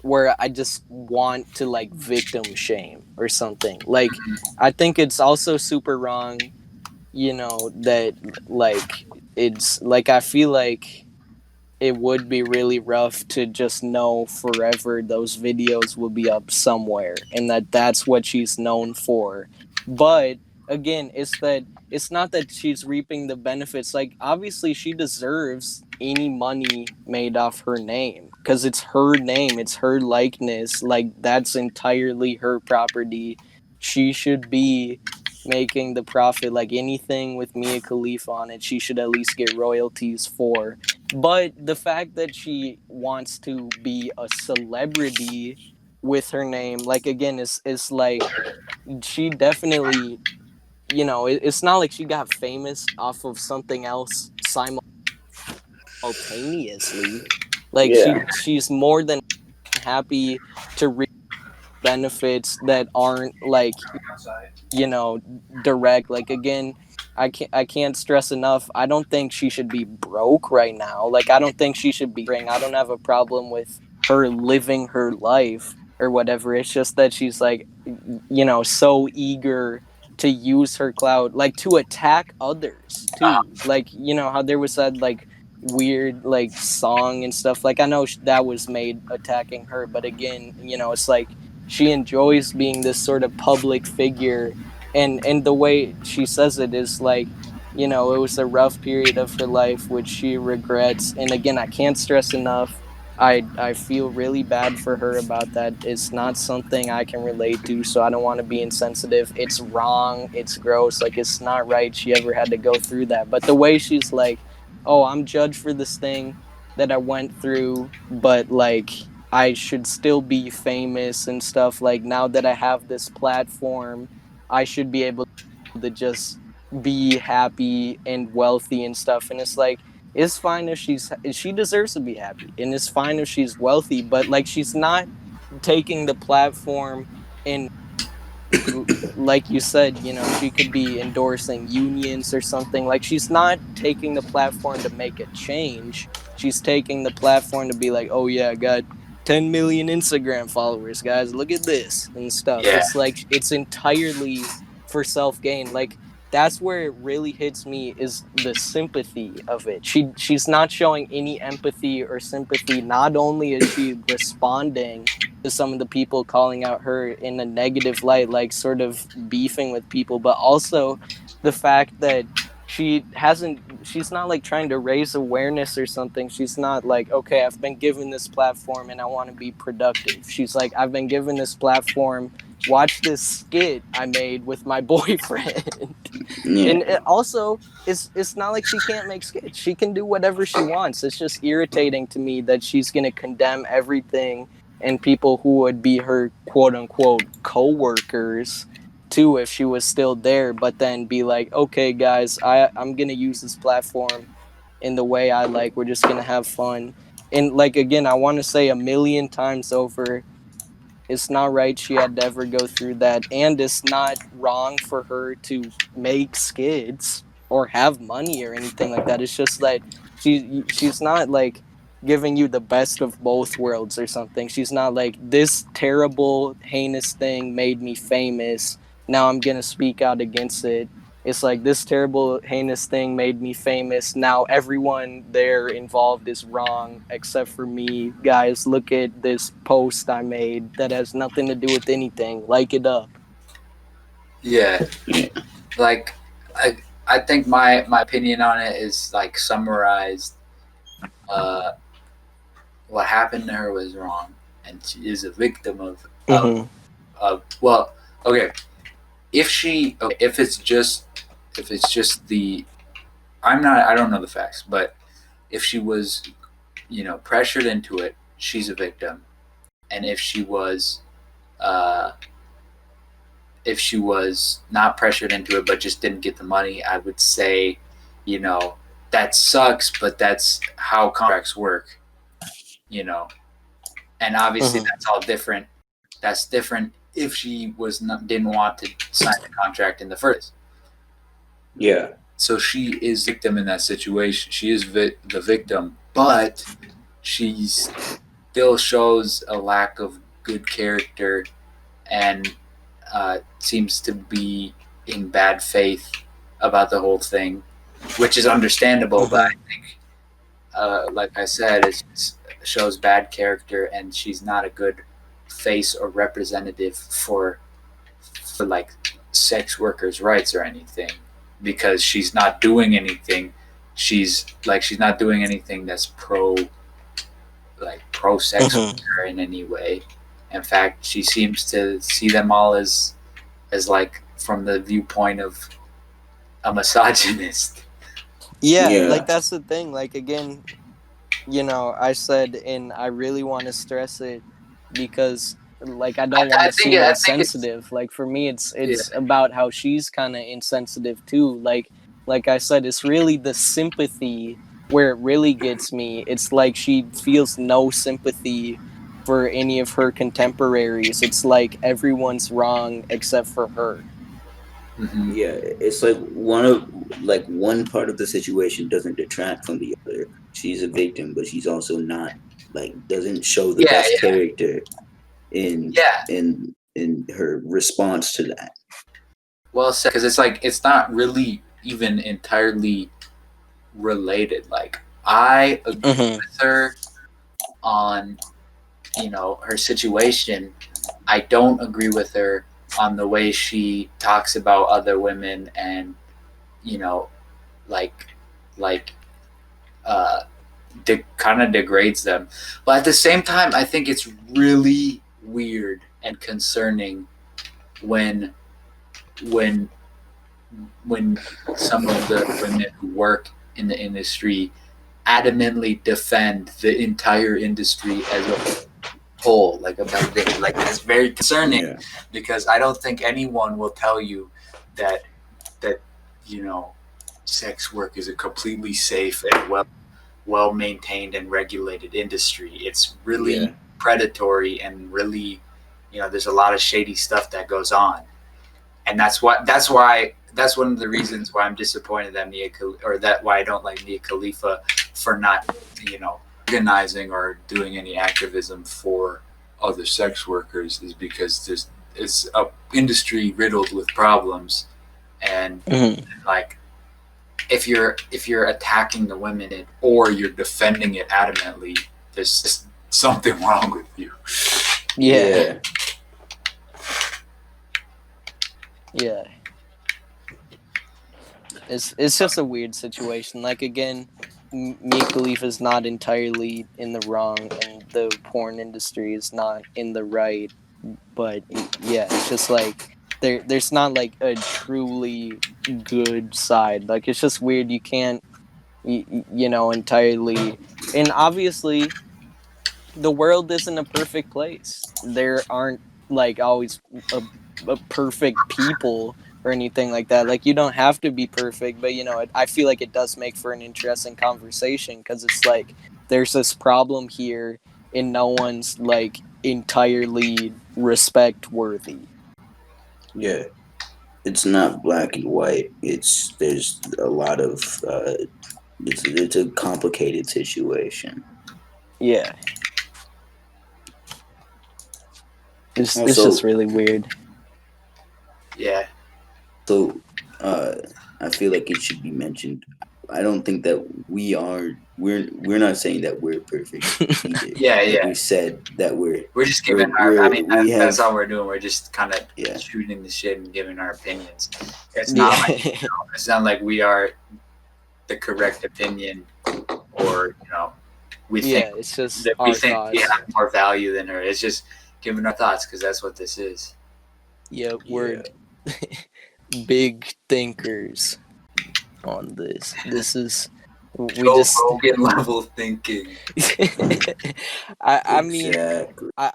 where I just want to like victim shame or something. Like I think it's also super wrong, you know, that like it's like I feel like it would be really rough to just know forever those videos will be up somewhere and that that's what she's known for. But again, it's not that she's reaping the benefits. Like obviously she deserves any money made off her name because it's her name, it's her likeness. Like that's entirely her property. She should be making the profit. Like anything with Mia Khalifa on it, she should at least get royalties for. But the fact that she wants to be a celebrity with her name, like again, is like she definitely, it's not like she got famous off of something else simultaneously. Like Yeah. she's more than happy to reap benefits that aren't like, you know, direct. Like again, I can't stress enough, I don't think she should be broke right now. Like I don't think she should be I don't have a problem with her living her life or whatever. It's just that she's like, so eager to use her clout, like to attack others too. Like, how there was that like weird like song and stuff. Like I know that was made attacking her, but again, it's like she enjoys being this sort of public figure, and the way she says it is like, it was a rough period of her life which she regrets. And again, I can't stress enough, I feel really bad for her about that. It's not something I can relate to, so I don't want to be insensitive. It's wrong, it's gross, like it's not right she ever had to go through that. But the way she's like, oh, I'm judged for this thing that I went through, but like I should still be famous and stuff. Like now that I have this platform, I should be able to just be happy and wealthy and stuff. And it's like, it's fine if she deserves to be happy, and it's fine if she's wealthy, but like she's not taking the platform and, like you said, she could be endorsing unions or something. Like she's not taking the platform to make a change. She's taking the platform to be like, oh yeah, I got 10 million Instagram followers, guys. Look at this and stuff. Yeah, It's like it's entirely for self gain. Like that's where it really hits me, is the sympathy of it. She's not showing any empathy or sympathy. Not only is she responding to some of the people calling out her in a negative light, like sort of beefing with people, but also the fact that she's not like trying to raise awareness or something. She's not like, okay, I've been given this platform and I want to be productive. She's like, I've been given this platform, watch this skit I made with my boyfriend. Yeah. And it also, it's not like she can't make skits. She can do whatever she wants. It's just irritating to me that she's going to condemn everything and people who would be her quote unquote co-workers too if she was still there, but then be like, okay guys, I'm going to use this platform in the way I like. We're just going to have fun. And like again, I want to say a million times over, it's not right she had to ever go through that, and it's not wrong for her to make skids or have money or anything like that. It's just that she's not like giving you the best of both worlds or something. She's not like, this terrible heinous thing made me famous, now I'm gonna speak out against it. It's like, this terrible heinous thing made me famous, now everyone there involved is wrong except for me. Guys, look at this post I made that has nothing to do with anything, like it up. yeah. Like, I think my opinion on it is like summarized. Uh, what happened to her was wrong, and she is a victim of well, okay. If it's just the I don't know the facts, but if she was, pressured into it, she's a victim. And uh, if she was not pressured into it but just didn't get the money, I would say, that sucks, but that's how contracts work, and obviously that's all different. That's different if she didn't want to sign the contract in the first. Yeah. So she is victim in that situation. She is the victim, but she still shows a lack of good character and seems to be in bad faith about the whole thing, which is understandable. But I think, like I said, it shows bad character, and she's not a good face or representative for like sex workers' rights or anything, because she's not doing anything. She's not doing anything that's pro sex worker in any way. In fact, she seems to see them all as like from the viewpoint of a misogynist. Yeah, Yeah. like that's the thing. Like again, I said, and I really want to stress it because, like, I I, don't want I to think seem I think it's insensitive. Like, for me, it's yeah. about how she's kind of insensitive too. Like I said, it's really the sympathy where it really gets me. It's like she feels no sympathy for any of her contemporaries. It's like everyone's wrong except for her. Mm-hmm. Yeah, it's like one part of the situation doesn't detract from the other. She's a victim, but she's also not, like, doesn't show the Yeah, best character in yeah. her response to that. Well said, because it's like it's not really even entirely related. Like I agree Mm-hmm. with her on her situation. I don't agree with her on the way she talks about other women and you know like like uh kind of degrades them. But at the same time, I think it's really weird and concerning when when when some of the women who work in the industry adamantly defend the entire industry as a whole, like that's very concerning Yeah, because I don't think anyone will tell you that that you know sex work is a completely safe and well maintained and regulated industry. It's really yeah, predatory and really there's a lot of shady stuff that goes on, and that's one of the reasons why I'm disappointed that why I don't like Mia Khalifa for not organizing or doing any activism for other sex workers is because it's a industry riddled with problems, and Mm-hmm. like if you're attacking the women or you're defending it adamantly, there's just something wrong with you. Yeah. yeah, Yeah. It's just a weird situation. Like, again, Mia Khalifa is not entirely in the wrong, and the porn industry is not in the right. But yeah, it's just like there's not like a truly good side. Like, it's just weird. You can't entirely, and obviously the world isn't a perfect place. There aren't like always a perfect people or anything like that. Like, you don't have to be perfect, but I feel like it does make for an interesting conversation because it's like there's this problem here and no one's like entirely respect worthy. yeah. It's not black and white. There's a lot of it's a complicated situation. Yeah, it's just Also, really weird. Yeah, so uh, I feel like it should be mentioned. I don't think that we're not saying that we're perfect either. yeah, Like yeah. we said that We're just giving our. I mean, we that's have, all we're doing. We're just kind of yeah, shooting the shit and giving our opinions. It's not like Yeah. it's not like we are the correct opinion, or we think Yeah, it's just that we our think we thoughts. have more value than her. It's just giving our thoughts because that's what this is. Yeah, we're yeah. big thinkers on this. This is we Joe just Rogan level thinking. I mean Exactly. I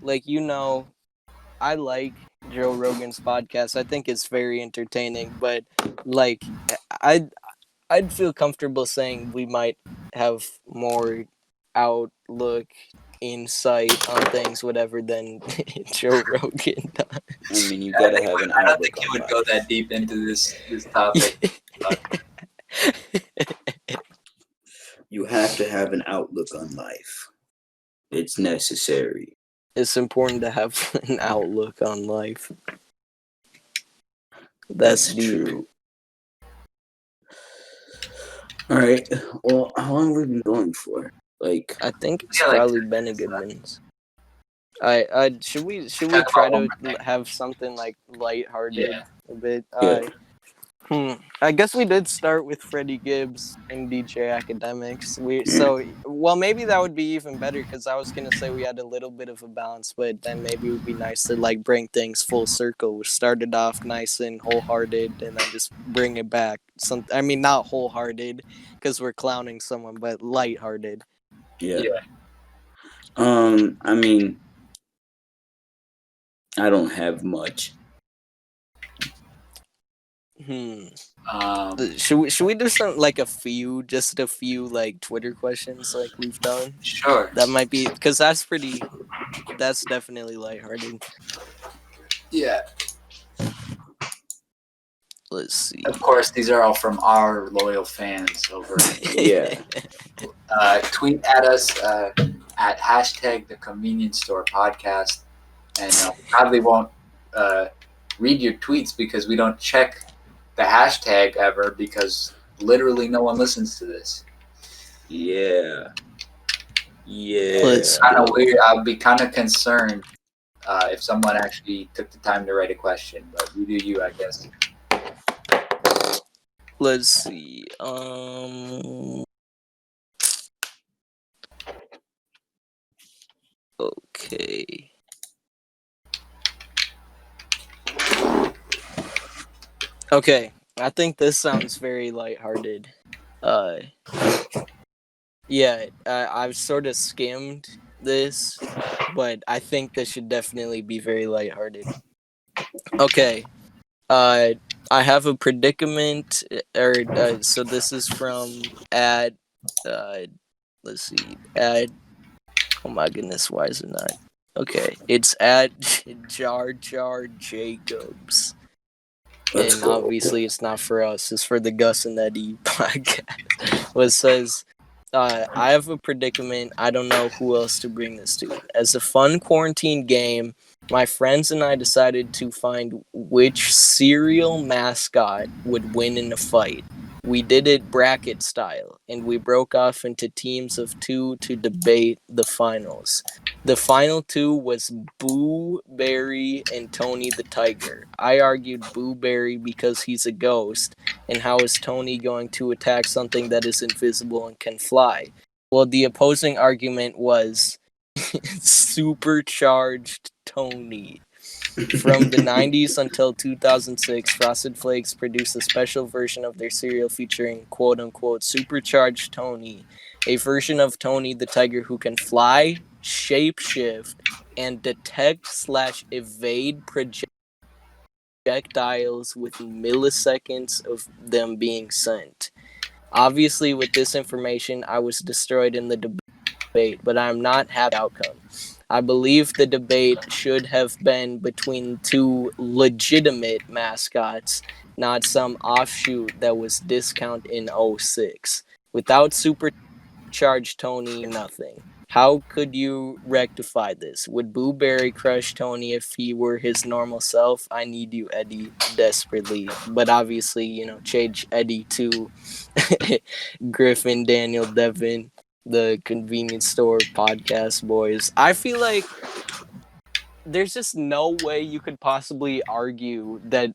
like I like Joe Rogan's podcast. I think it's very entertaining, but like I'd I'd feel comfortable saying we might have more outlook, insight on things, whatever, than Joe Rogan I mean, you I gotta think have an I don't outlook think you on would go that life. deep into this topic. does. But You have to have an outlook on life. It's necessary. It's important to have an outlook on life. That's That's deep. true. All right. Well, how long have we been going for? Like, I think it's yeah, like probably 10 been a minutes good left. minute. I should we Talk try about one to more thing. have something like lighthearted Yeah. a bit? yeah, I guess we did start with Freddie Gibbs and DJ Akademiks. Maybe that would be even better because I was gonna say we had a little bit of a balance, but then maybe it would be nice to like bring things full circle. We started off nice and wholehearted, and then just bring it back. Not wholehearted because we're clowning someone, but lighthearted. Yeah. I mean, I don't have much. Should we do something like just a few like Twitter questions like we've done? Sure. That might be because that's definitely lighthearted. Yeah. Let's see. Of course, these are all from our loyal fans over. Yeah. Tweet at us at hashtag the convenience store podcast, and probably won't read your tweets because we don't check the hashtag ever because literally no one listens to this. Yeah. It's kind of weird. I'd be kind of concerned if someone actually took the time to write a question, but you do you, I guess. Let's see. Okay. Okay. I think this sounds very lighthearted. Yeah, I've sort of skimmed this, but I think this should definitely be very lighthearted. Okay. I have a predicament, so this is from let's see, oh my goodness, why is it not? Okay, it's at Jar Jar Jacobs. Let's and go. Obviously it's not for us, it's for the Gus and Eddie podcast. What says, I have a predicament. I don't know who else to bring this to. As a fun quarantine game, my friends and I decided to find which cereal mascot would win in a fight. We did it bracket style, and we broke off into teams of 2 to debate the finals. The final 2 was Boo Berry and Tony the Tiger. I argued Boo Berry because he's a ghost, and how is Tony going to attack something that is invisible and can fly? Well, the opposing argument was Supercharged Tony. From the 90s until 2006, Frosted Flakes produced a special version of their cereal featuring quote-unquote Supercharged Tony, a version of Tony the Tiger who can fly, shapeshift, and detect/evade projectiles within milliseconds of them being sent. Obviously, with this information, I was destroyed in the debate, but I'm not happy with the outcome. I believe the debate should have been between 2 legitimate mascots, not some offshoot that was discounted in 06. Without Supercharged Tony, nothing. How could you rectify this? Would Boo Berry crush Tony if he were his normal self? I need you, Eddie, desperately. But obviously, change Eddie to Griffen, Daniel, Devin, the convenience store podcast boys. I feel like there's just no way you could possibly argue that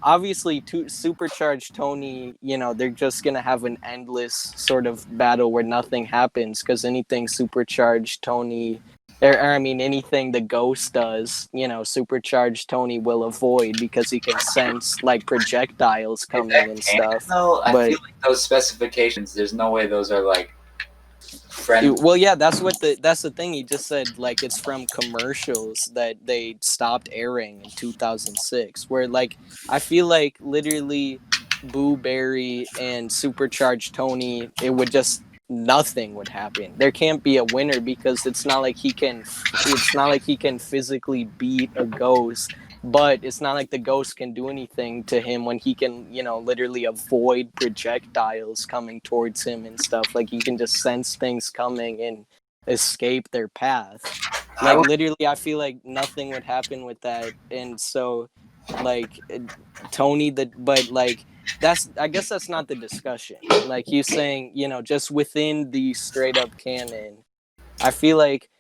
obviously Supercharged Tony, they're just gonna have an endless sort of battle where nothing happens because anything Supercharged Tony anything the ghost does, Supercharged Tony will avoid because he can sense like projectiles coming and stuff. No, I feel like those specifications, there's no way those are like friendly. Well, yeah, that's the thing. He just said like it's from commercials that they stopped airing in 2006. Where like I feel like literally Boo Berry and Supercharged Tony, it would just nothing would happen. There can't be a winner because it's not like he can physically beat a ghost. But it's not like the ghost can do anything to him when he can, literally avoid projectiles coming towards him and stuff. Like he can just sense things coming and escape their path. Like literally, I feel like nothing would happen with that. And so, like Tony, I guess that's not the discussion. Like he's saying, just within the straight up canon, I feel like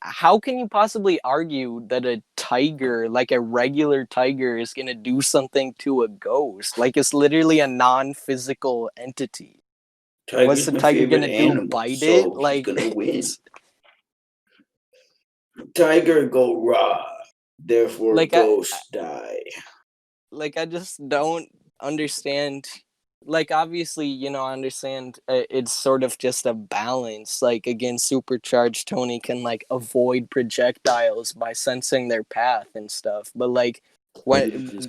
how can you possibly argue that a tiger, like a regular tiger, is gonna do something to a ghost? Like, it's literally a non-physical entity. What's Tiger's the my tiger favorite gonna do? animal, Bite it? so he's gonna win. It's- Tiger go raw, therefore like ghosts die. I just don't understand. Like, obviously, I understand it's sort of just a balance. Like, again, supercharged Tony can like avoid projectiles by sensing their path and stuff. But like,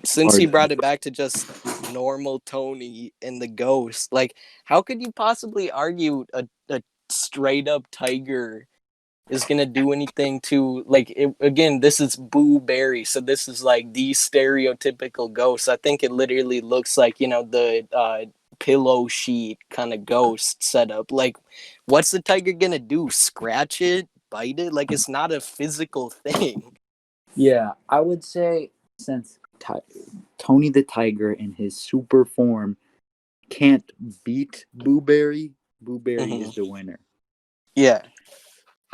since he brought it back to just normal Tony and the ghost, like, how could you possibly argue a straight up tiger is gonna do anything to again, this is Boo Berry, so this is like the stereotypical ghost. I think it literally looks like the pillow sheet kind of ghost setup. Like, what's the tiger gonna do? Scratch it, bite it? Like, it's not a physical thing. Yeah, I would say since Tony the Tiger in his super form can't beat Boo Berry, Boo Berry is the winner. Yeah.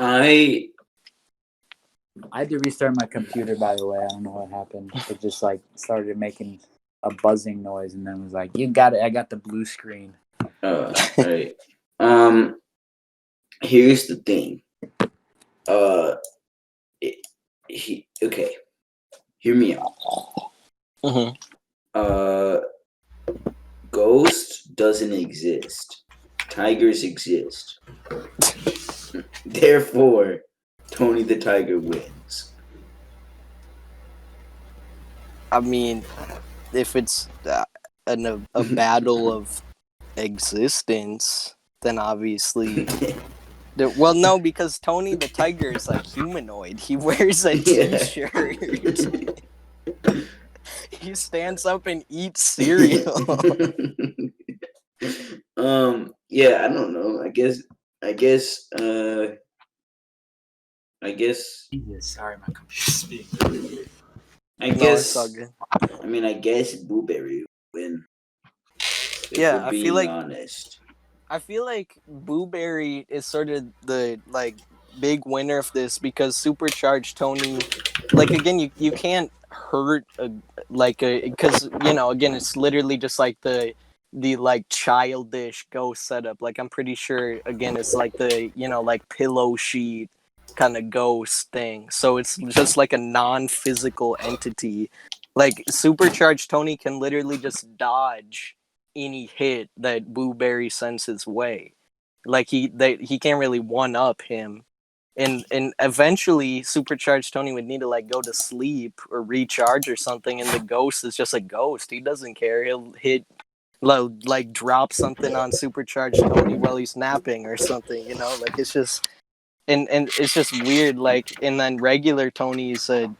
I had to restart my computer, by the way. I don't know what happened. It just like started making a buzzing noise and then was like, "You got it. I got the blue screen." right. Here's the thing. Okay. Hear me out. Ghost doesn't exist. Tigers exist. Therefore, Tony the Tiger wins. I mean, if it's a battle of existence, then obviously. Well, no, because Tony the Tiger is like humanoid. He wears a t-shirt. He stands up and eats cereal. Yeah, I don't know. I guess. Sorry, my computer's being really weird. I guess Blueberry win. Yeah, I feel like honest. I feel like Boo Berry is sort of the big winner of this because supercharged Tony, again, you can't hurt because again, it's literally just like the childish ghost setup. Like, I'm pretty sure again it's like the pillow sheet kind of ghost thing. So it's just like a non-physical entity. Like, supercharged Tony can literally just dodge any hit that Boo Berry sends his way. Like, he can't really one up him. And eventually supercharged Tony would need to go to sleep or recharge or something, and the ghost is just a ghost. He doesn't care. He'll hit drop something on supercharged Tony while he's napping or something, it's just and it's just weird. And then regular Tony's a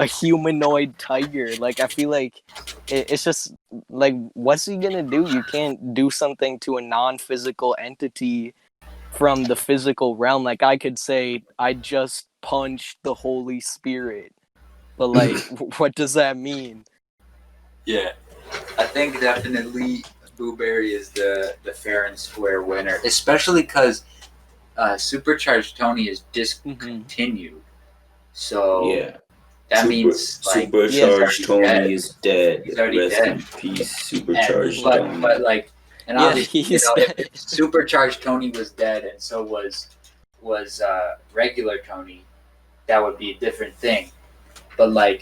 humanoid tiger. I feel like it's just what's he gonna do? You can't do something to a non-physical entity from the physical realm. I could say I just punched the Holy Spirit, but what does that mean? Yeah, I think definitely Boo Berry is the fair and square winner, especially because Supercharged Tony is discontinued. So yeah, that means Supercharged Tony is dead. He's already Rest dead. In peace, Supercharged Tony. But and obviously, if Supercharged Tony was dead, and so was regular Tony, that would be a different thing. But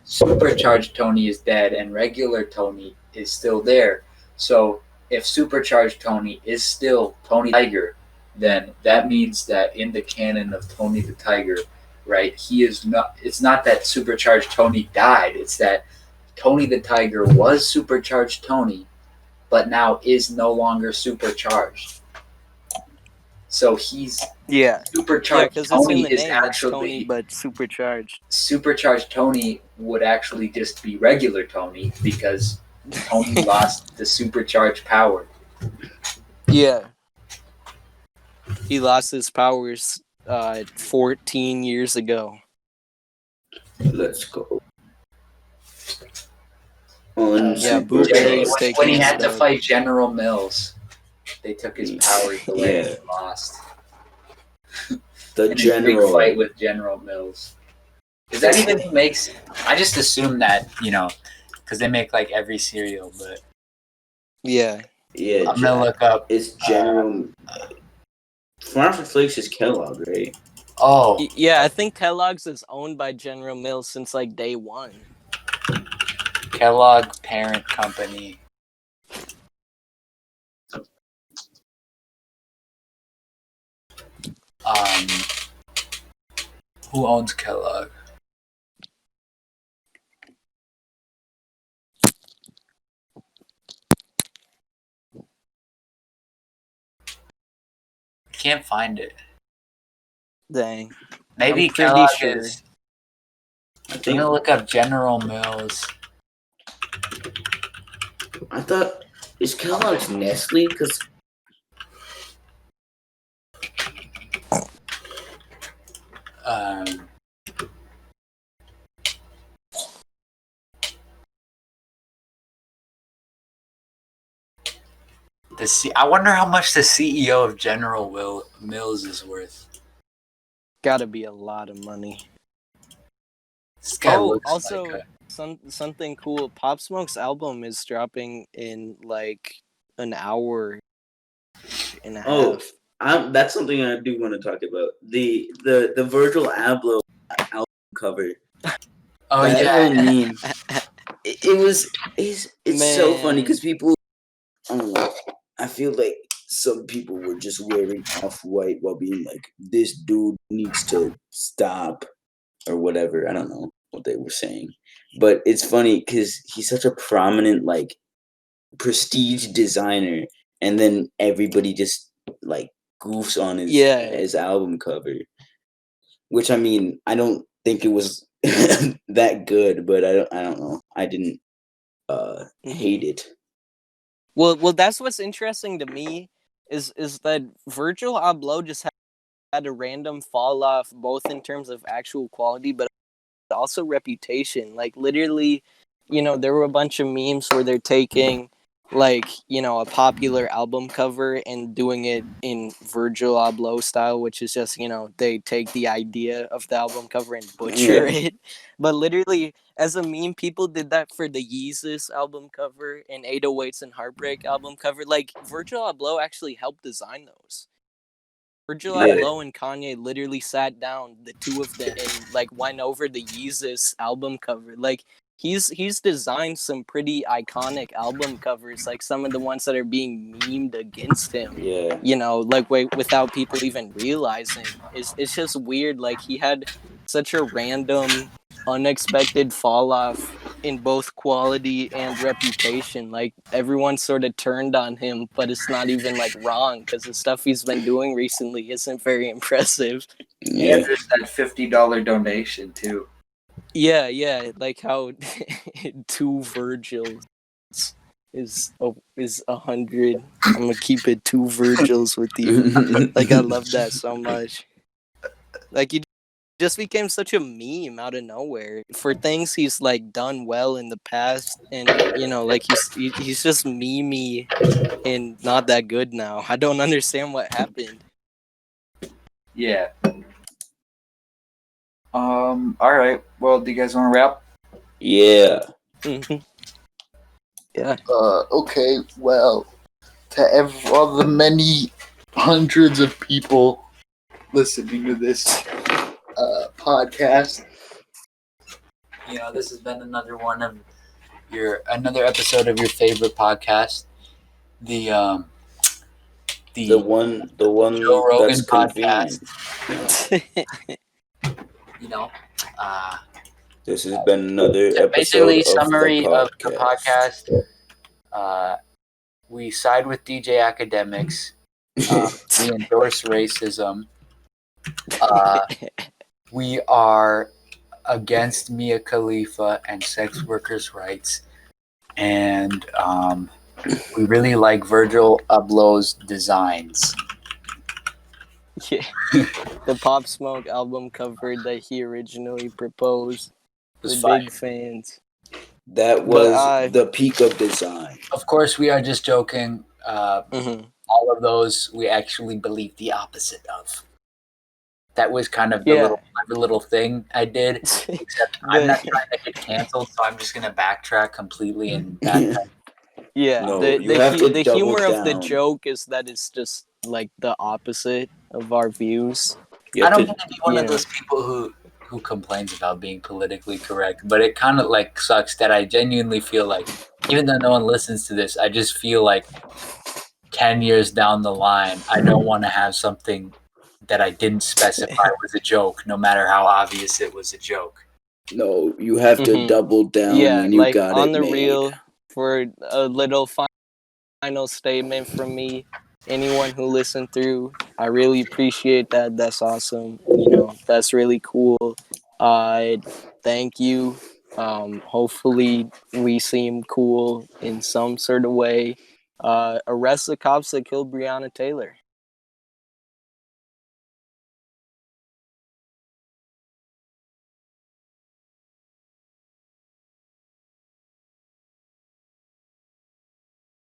Supercharged Tony is dead, and regular Tony is still there. So if Supercharged Tony is still Tony Tiger, then that means that in the canon of Tony the Tiger, right, he is not. It's not that Supercharged Tony died. It's that Tony the Tiger was Supercharged Tony, but now is no longer supercharged. So he's supercharged. Because Tony it's in the is name, actually Tony, but supercharged. Supercharged Tony would actually just be regular Tony because Tony lost the supercharged power. Yeah. He lost his powers 14 years ago. Let's go. When he had to fight General Mills, they took his powers away and he lost. The in a big General. fight with General Mills. Is that even who makes? I just assume that because they make like every cereal, but Yeah. Yeah, I'm gonna look up. It's General. Frosted Flakes is Kellogg, right? Oh, Yeah, I think Kellogg's is owned by General Mills since like day one. Kellogg parent company. Who owns Kellogg? Can't find it. Dang. Maybe I'm pretty Kellogg sure. is. I'm gonna look up General Mills. I thought is Kellogg's Nestle because. I wonder how much the CEO of General Mills is worth. Gotta be a lot of money. This guy looks also like something cool. Pop Smoke's album is dropping in like an hour and a half. That's something I do want to talk about. The Virgil Abloh album cover. Oh that yeah, little meme. It's so funny because people. I don't know. I feel like some people were just wearing off-white while being like, "This dude needs to stop," or whatever. I don't know what they were saying, but it's funny because he's such a prominent like prestige designer, and then everybody just like goofs on his album cover. Which I mean, I don't think it was that good, but I don't know. I didn't hate it. Well, that's what's interesting to me is that Virgil Abloh just had a random fall off, both in terms of actual quality, but also reputation. Like literally, there were a bunch of memes where they're taking like, a popular album cover and doing it in Virgil Abloh style, which is just, they take the idea of the album cover and butcher it. But literally, as a meme, people did that for the Yeezus album cover and 808s and Heartbreak album cover. Like, Virgil Abloh actually helped design those. Virgil Abloh and Kanye literally sat down, the two of them, and like went over the Yeezus album cover. Like he's designed some pretty iconic album covers, like some of the ones that are being memed against him. Yeah. Like without people even realizing. It's just weird. Like he had such a random, unexpected fall off in both quality and reputation. Like everyone sort of turned on him, but it's not even like wrong because the stuff he's been doing recently isn't very impressive. Yeah, there's that $50 donation too. Yeah, like how 2 Virgils is 100. I'm gonna keep it 2 Virgils with you. Like I love that so much. Like he just became such a meme out of nowhere for things he's like done well in the past, and like he's just memey and not that good now. I don't understand what happened. Yeah. All right. Well, do you guys want to wrap? Yeah. Yeah. Okay. Well, to all the many hundreds of people listening to this podcast, this has been another episode of your favorite podcast, the one Joe Rogan that's podcast. This has been another episode basically of summary the of the podcast. We side with DJ Akademiks. We endorse racism. We are against Mia Khalifa and sex workers' rights. And we really like Virgil Abloh's designs. Yeah. The Pop Smoke album cover that he originally proposed. We're big fans. That was the peak of design. Of course, we are just joking. All of those we actually believe the opposite of. That was kind of the Yeah. little thing I did. Except I'm not trying to get canceled, so I'm just gonna backtrack completely and backtrack. Yeah, No, you have to the double humor of the down. joke is that it's just like the opposite of our views. You I have don't to. mean to be one You of know. those people who complains about being politically correct, but it kind of like sucks that I genuinely feel like, even though no one listens to this, I just feel like 10 years down the line, I don't want to have something that I didn't specify was a joke, no matter how obvious it was a joke. No, you have to Mhm. double down Yeah, when you like got on it the made. real, for a little final statement from me, anyone who listened through, I really appreciate that. That's awesome. You know, that's really cool. Thank you. Hopefully we seem cool in some sort of way. Arrest the cops that killed Breonna Taylor.